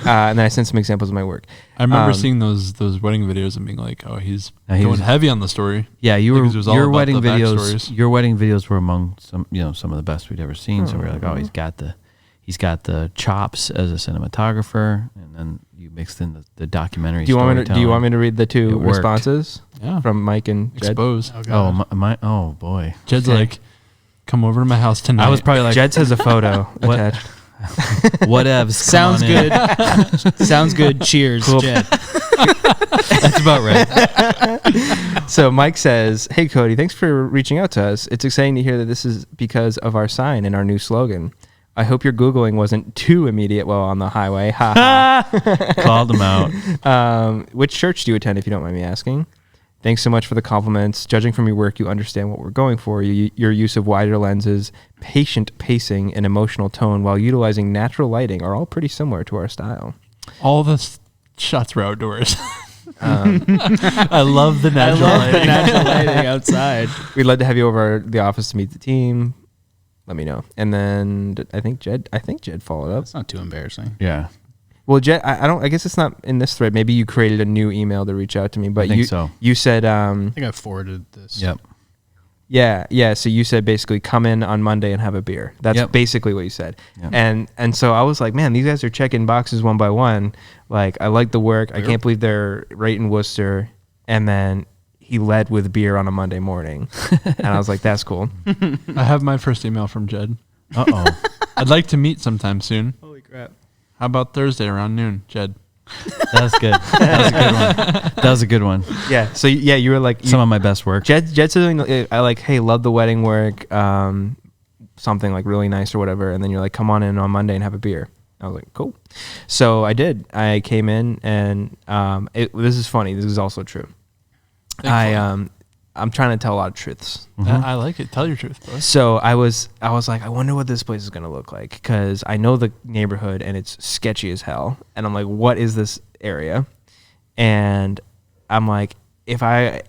And then I sent some examples of my work. I remember seeing those wedding videos and being like, oh, he's going heavy on the story. Yeah, Because it was all your about wedding the videos. backstories. Your wedding videos were among some of the best we'd ever seen. So we're like, oh, he's got the chops as a cinematographer, and then you mixed in the documentary. Do you want me to read the two It worked. responses Yeah. from Mike and Jed? Expose. Oh boy. Jed's Okay. like, come over to my house tonight. I was probably like, Jed has a photo What? attached. whatevs. Sounds good. Sounds good. Cheers, Cool. Jed. That's about right. So Mike says, "Hey Cody, thanks for reaching out to us. It's exciting to hear that this is because of our sign and our new slogan. I hope your Googling wasn't too immediate while on the highway. Ha ha. Called them out. Which church do you attend, if you don't mind me asking? Thanks so much for the compliments. Judging from your work, you understand what we're going for. Your use of wider lenses, patient pacing, and emotional tone while utilizing natural lighting are all pretty similar to our style. all the shots were outdoors. I love the natural lighting. natural lighting outside. We'd love to have you over the office to meet the team. Let me know." And then I think Jed followed up. That's not too embarrassing. Yeah. Well, Jed, I guess it's not in this thread. Maybe you created a new email to reach out to me, but I think so. You said, I think I forwarded this. Yep. yeah. So you said basically come in on Monday and have a beer. That's Yep. basically what you said. Yep. And so I was like, man, these guys are checking boxes one by one. Like, I like the work. I can't believe they're right in Worcester. And then he led with beer on a Monday morning. And I was like, that's cool. I have my first email from Jed. Uh-oh. I'd like to meet sometime soon. Holy crap. How about Thursday around noon, Jed? That was good. That was a good one. Yeah. So yeah, you were like, Some of my best work. Jed said something, I like, hey, love the wedding work, something like really nice or whatever. And then you're like, come on in on Monday and have a beer. I was like, cool. So I did. I came in and this is funny. This is also true. I'm trying to tell a lot of truths. I like it. Tell your truth, bro. So I was like, I wonder what this place is going to look like, because I know the neighborhood and it's sketchy as hell. And I'm like, what is this area? And I'm like, I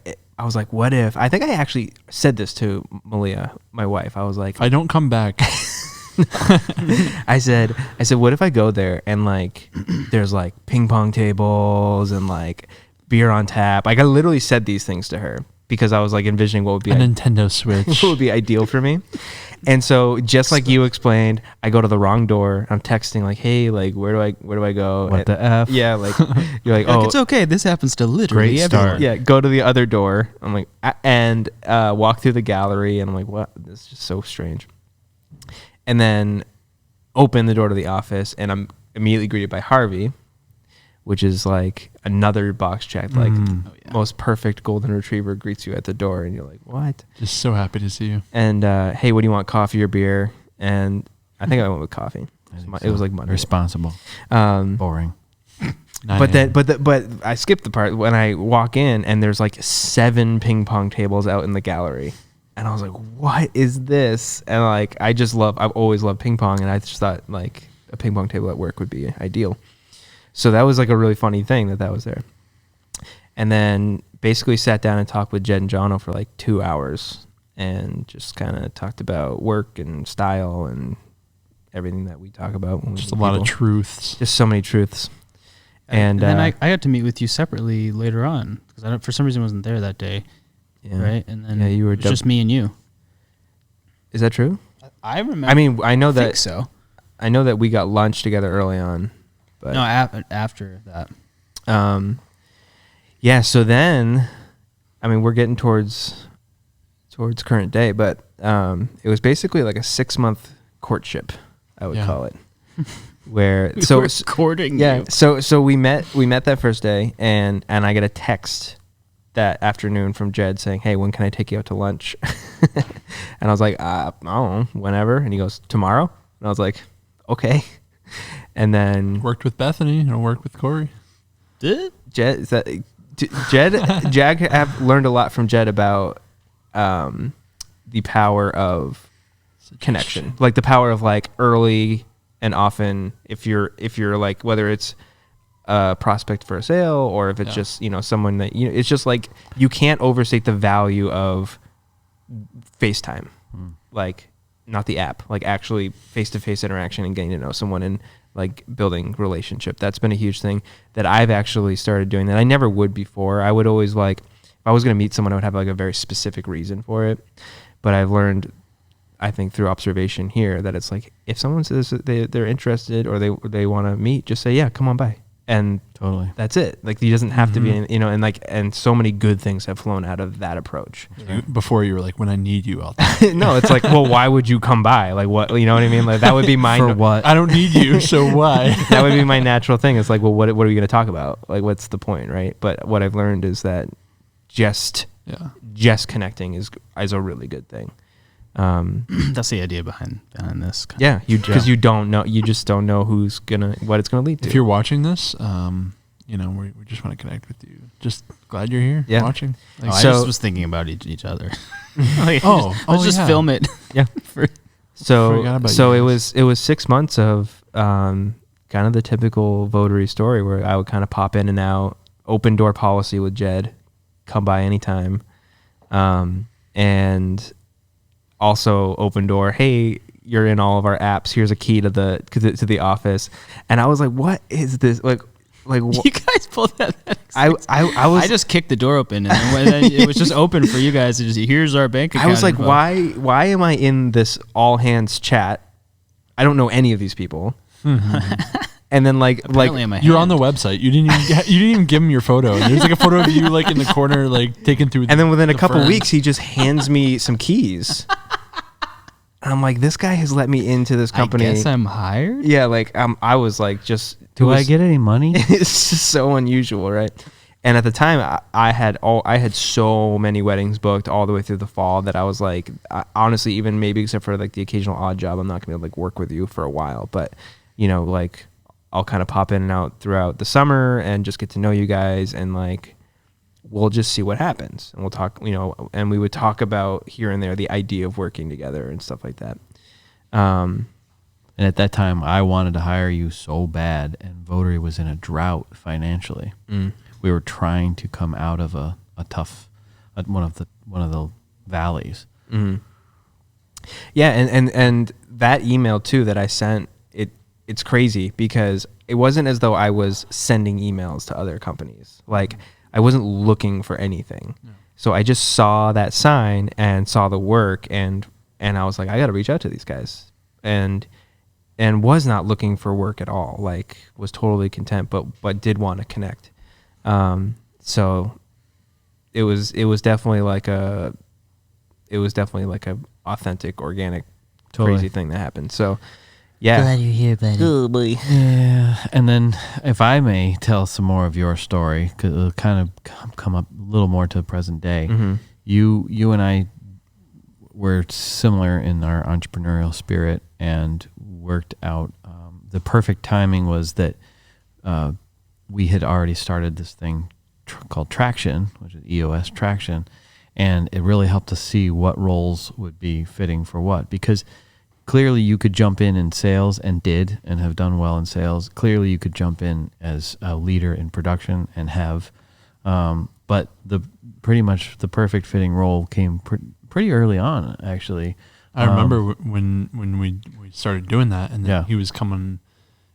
was like, what if, I think I actually said this to Malia, my wife. I was like, If I don't come back, I said, what if I go there and like, there's like ping pong tables and like beer on tap. Like I literally said these things to her because I was like envisioning what would be a Nintendo Switch. what would be ideal for me. And so just like you explained, I go to the wrong door. I'm texting like, hey, like where do I go? What the F? Yeah, like you're like, Like, oh, it's okay. This happens to literally Great everyone. start. yeah, go to the other door. I'm like, and walk through the gallery, and I'm like, what? This is just so strange. And then open the door to the office, and I'm immediately greeted by Harvey, which is like another box checked, like most perfect golden retriever greets you at the door, and you're like, what? Just so happy to see you. And hey, what do you want, coffee or beer? And I think I went with coffee. It was like Monday. Responsible. Um, Boring. But I skipped the part when I walk in and there's like 7 ping pong tables out in the gallery, and I was like, what is this? And like I've always loved ping pong, and I just thought like a ping pong table at work would be ideal. So that was like a really funny thing that was there. And then basically sat down and talked with Jed and Jono for like 2 hours and just kind of talked about work and style and everything that we talk about. When Just a lot of truths. Just so many truths. And then I got to meet with you separately later on because for some reason I wasn't there that day, yeah. right? And then you were it was just me and you. Is that true? I remember. I mean, I know I think that so. I know that we got lunch together early on, but No, after that. yeah. So then, I mean, we're getting towards current day, but it was basically like a 6-month courtship, I would call it. Where so We're courting yeah, you. so we met that first day, and I get a text that afternoon from Jed saying, "Hey, when can I take you out to lunch?" And I was like, I don't know, whenever. And he goes, tomorrow? And I was like, okay. And then Worked with Bethany, worked with Corey. Jed, Jag have learned a lot from Jed about the power of connection, like the power of like early and often. If you're like, whether it's a prospect for a sale or if it's just someone that it's just like you can't overstate the value of FaceTime, like not the app, like actually face-to-face interaction and getting to know someone and like building relationship. That's been a huge thing that I've actually started doing that I never would before. I would always like, if I was going to meet someone, I would have like a very specific reason for it. But I've learned, I think through observation here, that it's like, if someone says that they're interested or they want to meet, just say, yeah, come on by. And Totally. that's it. Like, he doesn't have to be, and so many good things have flown out of that approach. Before you were like, when I need you out there. No, it's like, well, why would you come by? Like, what, you know what I mean? Like, that would be my, For what? I don't need you, so why? that would be my natural thing. It's like, well, what are we going to talk about? Like, what's the point, right? But what I've learned is that just connecting is a really good thing. That's the idea behind this. Yeah, because you don't know, you just don't know what it's gonna lead to. If you're watching this, we just want to connect with you. Just glad you're here watching. I So- just was thinking about each other. Like, Oh, let's just yeah. film it. Yeah. So Forgot about so you it guys. was 6 months of kind of the typical Votary story where I would kind of pop in and out, open door policy with Jed, come by anytime, and also open door. Hey, you're in all of our apps. Here's a key to the office. And I was like, what is this? Like what? You guys pulled that. I was I just kicked the door open and then it was just open for you guys to just, here's our bank account. I was like, info. why am I in this all hands chat? I don't know any of these people. And then Apparently in my You're on hand. the website. You didn't even give him your photo. And there's like a photo of you like in the corner, like taken through. and then within a the couple ferns. weeks, he just hands me some keys. And I'm like, this guy has let me into this company. I guess I'm hired. Yeah, like I was like, just Do I get any money? It's just so unusual, right? And at the time, I had so many weddings booked all the way through the fall that I was like, honestly, even maybe except for like the occasional odd job, I'm not gonna be able to like work with you for a while. But like I'll kind of pop in and out throughout the summer and just get to know you guys, and like we'll just see what happens, and we'll talk, and we would talk about here and there the idea of working together and stuff like that. And at that time, I wanted to hire you so bad, and Votary was in a drought financially. We were trying to come out of a tough one of the valleys. Yeah, and that email too that I sent, it's crazy because it wasn't as though I was sending emails to other companies. Like, I wasn't looking for anything. No. So I just saw that sign and saw the work, and I was like, I got to reach out to these guys. And was not looking for work at all. Like, was totally content, but did want to connect. So it was definitely like a authentic, organic, crazy thing that happened. So yeah. Glad you're here, buddy. Oh boy. Yeah, and then if I may tell some more of your story, because it'll kind of come up a little more to the present day. Mm-hmm. You and I were similar in our entrepreneurial spirit and worked out. The perfect timing was that we had already started this thing called Traction, which is EOS Traction, and it really helped us see what roles would be fitting for what, because clearly you could jump in sales and did and have done well in sales. Clearly you could jump in as a leader in production and have, but pretty much the perfect fitting role came pretty early on, actually. I remember when we started doing that, and then he was coming,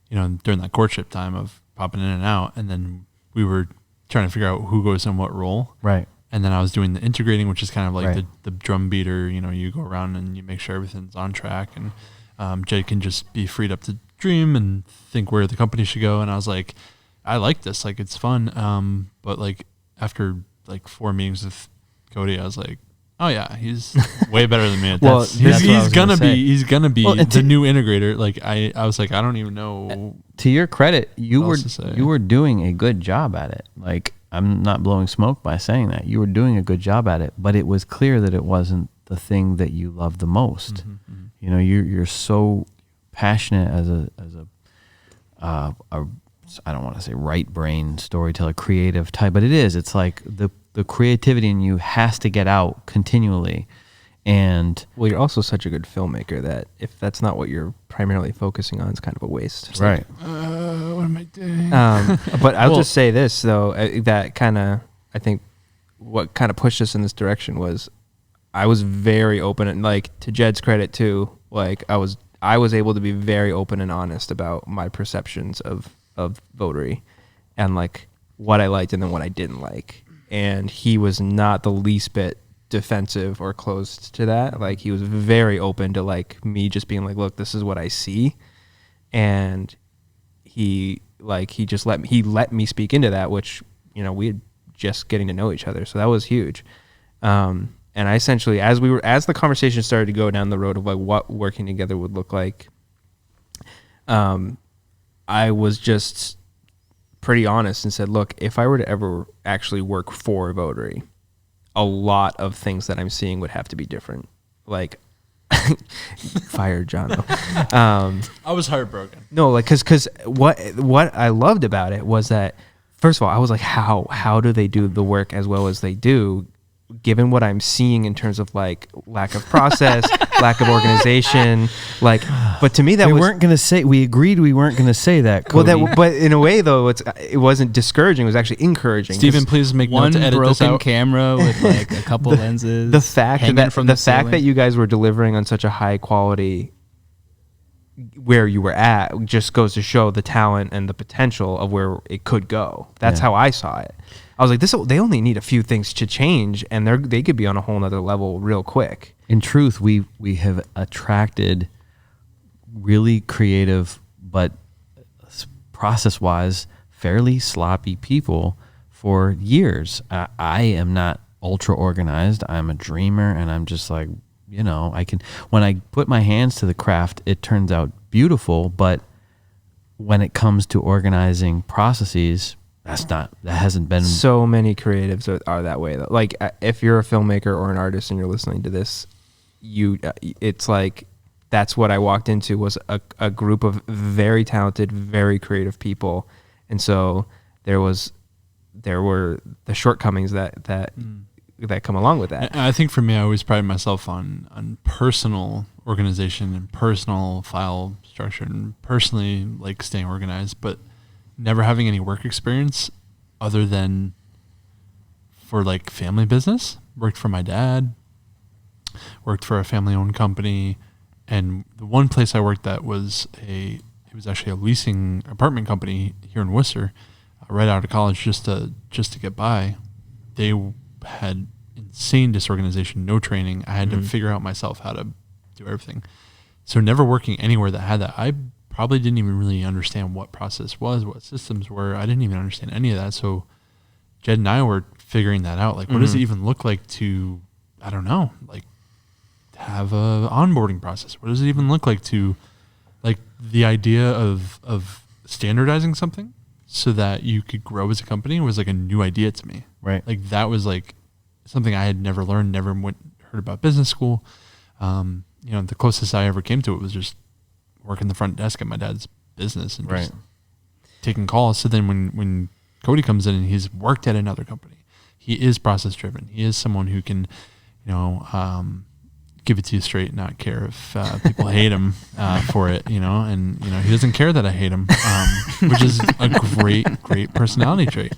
during that courtship time of popping in and out, and then we were trying to figure out who goes in what role. Right. And then I was doing the integrating, which is kind of like the drum beater. You go around and you make sure everything's on track, and Jay can just be freed up to dream and think where the company should go. And I was like, I like this, like it's fun. But like after like 4 meetings with Cody, I was like, oh yeah, he's way better than me at Well, this. that's He's gonna say. be Well, the new integrator. Like I was like, I don't even know. To your credit, you What else to say? were doing a good job at it. Like, I'm not blowing smoke by saying that. You were doing a good job at it, but it was clear that it wasn't the thing that you love the most. Mm-hmm. You know, you're so passionate as a I don't want to say right brain storyteller, creative type, but it is. It's like the creativity in you has to get out continually. And Well, you're also such a good filmmaker that if that's not what you're primarily focusing on, it's kind of a waste. right. What am I doing? But I'll just say this though, that kind of, I think what kind of pushed us in this direction was I was very open, and like to Jed's credit too, like I was able to be very open and honest about my perceptions of Votary and like what I liked and then what I didn't like. And he was not the least bit defensive or closed to that. Like he was very open to like me just being like, look, this is what I see. And he just let me speak into that, which, you know, we had just getting to know each other. So that was huge. And I essentially, as the conversation started to go down the road of like what working together would look like, I was just pretty honest and said, look, if I were to ever actually work for Votary, a lot of things that I'm seeing would have to be different. Like, fire Jono. I was heartbroken. No, like, cause what I loved about it was that, first of all, I was like, how do they do the work as well as they do, given what I'm seeing in terms of like lack of process, lack of organization, like, but to me that we agreed we weren't going to say that, Cody. Well, but in a way though, it wasn't discouraging, it was actually encouraging. Steven, please make One note to edit this broken out. camera with like a couple lenses. The fact hanging that from the fact ceiling. that you guys were delivering on such a high quality where you were at just goes to show the talent and the potential of where it could go. That's how I saw it. I was like, they only need a few things to change and they could be on a whole nother level real quick. In truth, we have attracted really creative, but process-wise, fairly sloppy people for years. I am not ultra organized. I'm a dreamer, and I'm just like, you know, when I put my hands to the craft, it turns out beautiful. But when it comes to organizing processes, that hasn't been. So many creatives are that way though. Like if you're a filmmaker or an artist and you're listening to this, it's like that's what I walked into, was a group of very talented, very creative people. And so there were the shortcomings that come along with that. I think for me, I always pride myself on personal organization and personal file structure and personally like staying organized, but never having any work experience other than for like family business. Worked for my dad, worked for a family-owned company, and the one place I worked at was it was actually a leasing apartment company here in Worcester, right out of college, just to get by. They had insane disorganization, no training. I had to figure out myself how to do everything. So never working anywhere that had that, I probably didn't even really understand what process was, what systems were. I didn't even understand any of that. So Jed and I were figuring that out. Like, what does it even look like to, I don't know, like have a onboarding process? What does it even look like to, like, the idea of standardizing something so that you could grow as a company was like a new idea to me. Right. Like that was like something I had never learned, never heard about business school. You know, the closest I ever came to it was just working the front desk at my dad's business and just taking calls. So then when Cody comes in and he's worked at another company, he is process driven. He is someone who can, you know, give it to you straight, not care if people hate him for it, you know, and, you know, he doesn't care that I hate him, which is a great personality trait.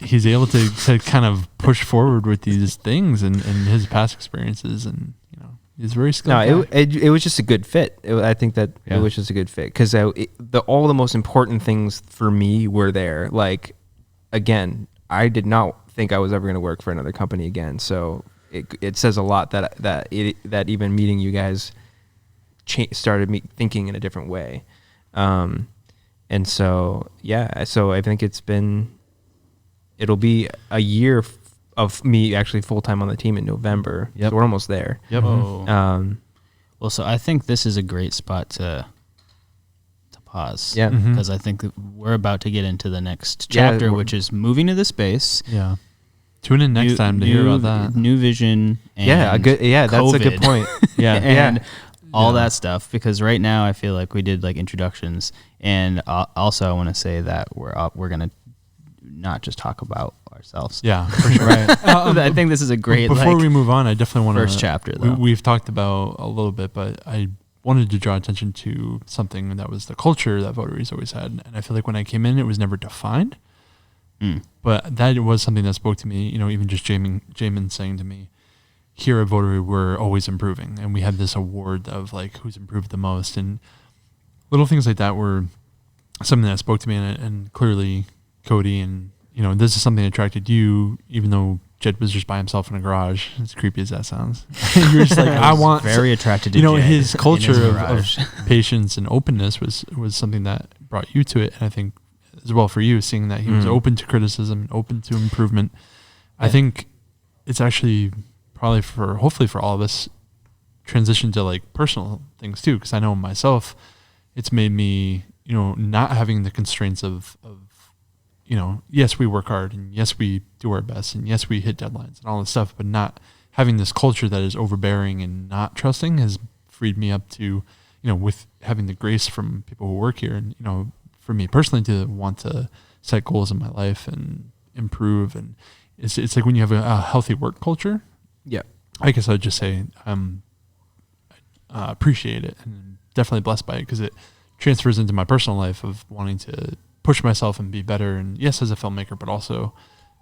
He's able to kind of push forward with these things and his past experiences, and, you know, he's very skilled. No, it was just a good fit. I think that it was just a good fit because all the most important things for me were there. Like, again, I did not think I was ever going to work for another company again. So it says a lot that even meeting you guys started me thinking in a different way. And so, yeah, so I think it'll be a year of me actually full-time on the team in November. Yep. So we're almost there. Yep. Oh. Well, so I think this is a great spot to pause. Yeah. Mhm. Because I think that we're about to get into the next chapter, which is moving to the space. Yeah. Tune in next time to hear about that. New vision. And that's a good COVID. point. and all Yeah. that stuff, because right now I feel like we did like introductions, and also I want to say that we're gonna not just talk about ourselves. Yeah, for sure. I think this is a great Before like we move on, I definitely want to first chapter, though. We've talked about a little bit, but I wanted to draw attention to something that was the culture that Votary's always had, and I feel like when I came in, it was never defined. But that was something that spoke to me. You know, even just Jamin saying to me, here at Votary, we're always improving, and we had this award of like who's improved the most, and little things like that were something that spoke to me, and clearly Cody, and you know, this is something that attracted you, even though Jed was just by himself in a garage, as creepy as that sounds. You're just like, I want very attracted to you know, Jed his in culture his of garage. patience and openness was something that brought you to it, and I think as well for you, seeing that he was open to criticism, open to improvement. I think it's actually probably hopefully for all of us, transition to like personal things too, because I know myself, it's made me, you know, not having the constraints of you know, yes, we work hard, and yes, we do our best, and yes, we hit deadlines and all this stuff, but not having this culture that is overbearing and not trusting has freed me up to, you know, with having the grace from people who work here, and, you know, for me personally to want to set goals in my life and improve. And it's like when you have a healthy work culture, I guess I'd just say appreciate it, and definitely blessed by it, because it transfers into my personal life of wanting to push myself and be better. And yes, as a filmmaker, but also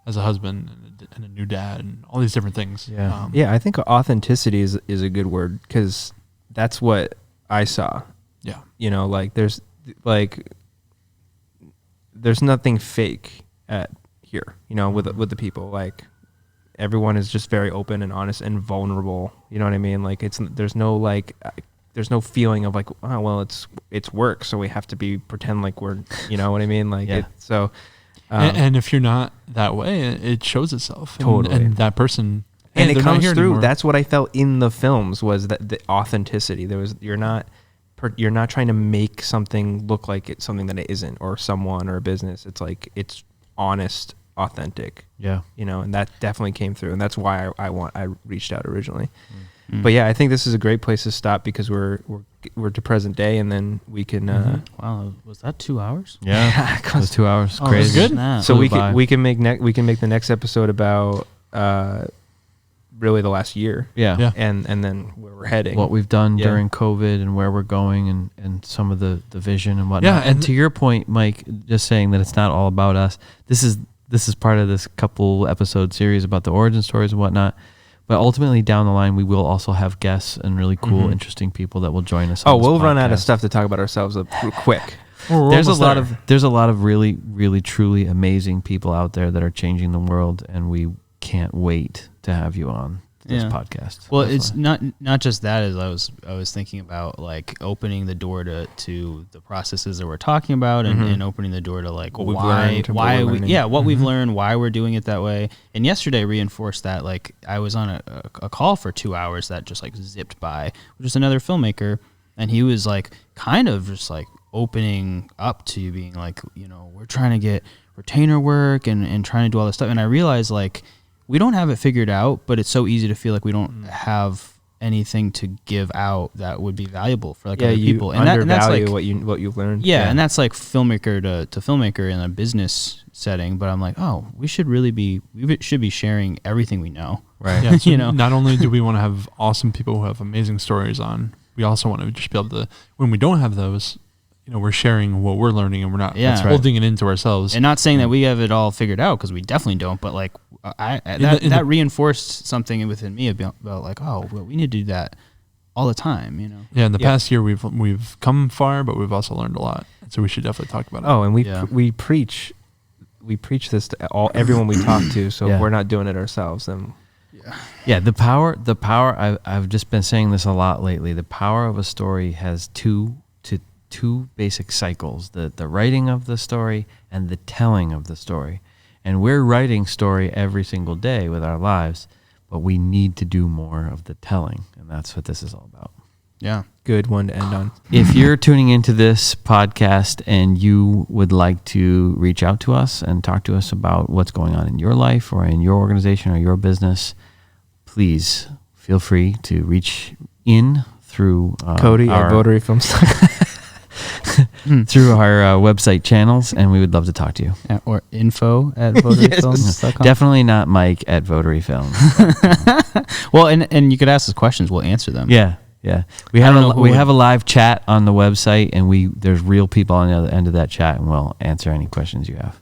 as a husband and a new dad and all these different things. I think authenticity is a good word, because that's what I saw. Yeah. You know, like there's nothing fake at here, you know, with the people. Like everyone is just very open and honest and vulnerable. You know what I mean? Like there's no feeling of like, oh, well, it's work, so we have to pretend like we're, you know what I mean? Like, and if you're not that way, it shows itself. Totally. And that person, and it they're not comes here through. anymore. That's what I felt in the films, was that the authenticity. You're not trying to make something look like it's something that it isn't, or someone or a business. It's like, it's honest, authentic. Yeah. You know, and that definitely came through, and that's why I reached out originally. But yeah, I think this is a great place to stop, because we're to present day, and then we can. Wow, was that 2 hours? Yeah. It was 2 hours. Oh, Crazy. that's good. So Flew by. we can make the next episode about really the last year. Yeah. And then where we're heading. What we've done Yeah. during COVID and where we're going, and some of the vision and whatnot. Yeah, And to your point, Mike, just saying that it's not all about us. This is part of this couple episode series about the origin stories and whatnot. But ultimately, down the line, we will also have guests and really cool, interesting people that will join us. on this we'll run out of podcast. stuff to talk about ourselves quick. There's a lot of really, really, truly amazing people out there that are changing the world, and we can't wait to have you on this podcast. Well, it's not just that. As I was thinking about like opening the door to the processes that we're talking about, and opening the door to like What we've learned, what why we're we learning. what we've learned, why we're doing it that way. And yesterday reinforced that. Like I was on a call for 2 hours that just like zipped by, with just another filmmaker, and he was like kind of just like opening up to being like, you know, we're trying to get retainer work and trying to do all this stuff. And I realized like we don't have it figured out, but it's so easy to feel like we don't have anything to give out that would be valuable for like other people. And that's like what you've learned. yeah, and that's like filmmaker to filmmaker in a business setting. But I'm like, oh, we should be sharing everything we know. Right. Yeah, so You know? not only do we want to have awesome people who have amazing stories on, we also want to just be able to, when we don't have those, you know, we're sharing what we're learning, and we're not Yeah. That's right. holding it into ourselves. And not saying that we have it all figured out, because we definitely don't. But like that reinforced something within me about like, oh, well, we need to do that all the time. You know. Yeah, in the past year we've come far, but we've also learned a lot. So we should definitely talk about it. Oh, and we preach this to everyone we talk to. So if we're not doing it ourselves, then Yeah, the power. I've just been saying this a lot lately. The power of a story has two basic cycles: the writing of the story and the telling of the story. And we're writing story every single day with our lives, but we need to do more of the telling, and that's what this is all about. Yeah. Good one to end on. If you're tuning into this podcast and you would like to reach out to us and talk to us about what's going on in your life or in your organization or your business, please feel free to reach in through Cody our at Votary Films. through our website channels, and we would love to talk to you. Or info@votaryfilms.com. Definitely not Mike at Votary Films. Well, and you could ask us questions. We'll answer them. Yeah. We have a live chat on the website, and there's real people on the other end of that chat, and we'll answer any questions you have.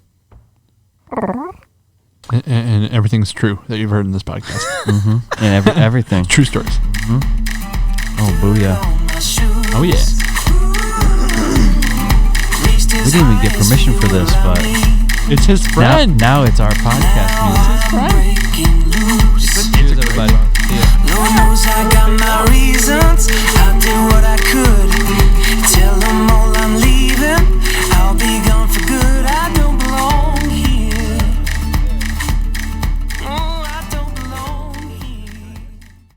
And everything's true that you've heard in this podcast. And everything. True stories. Oh, booyah. Oh, yeah. We didn't even get permission for this, but It's his friend. now it's our podcast music.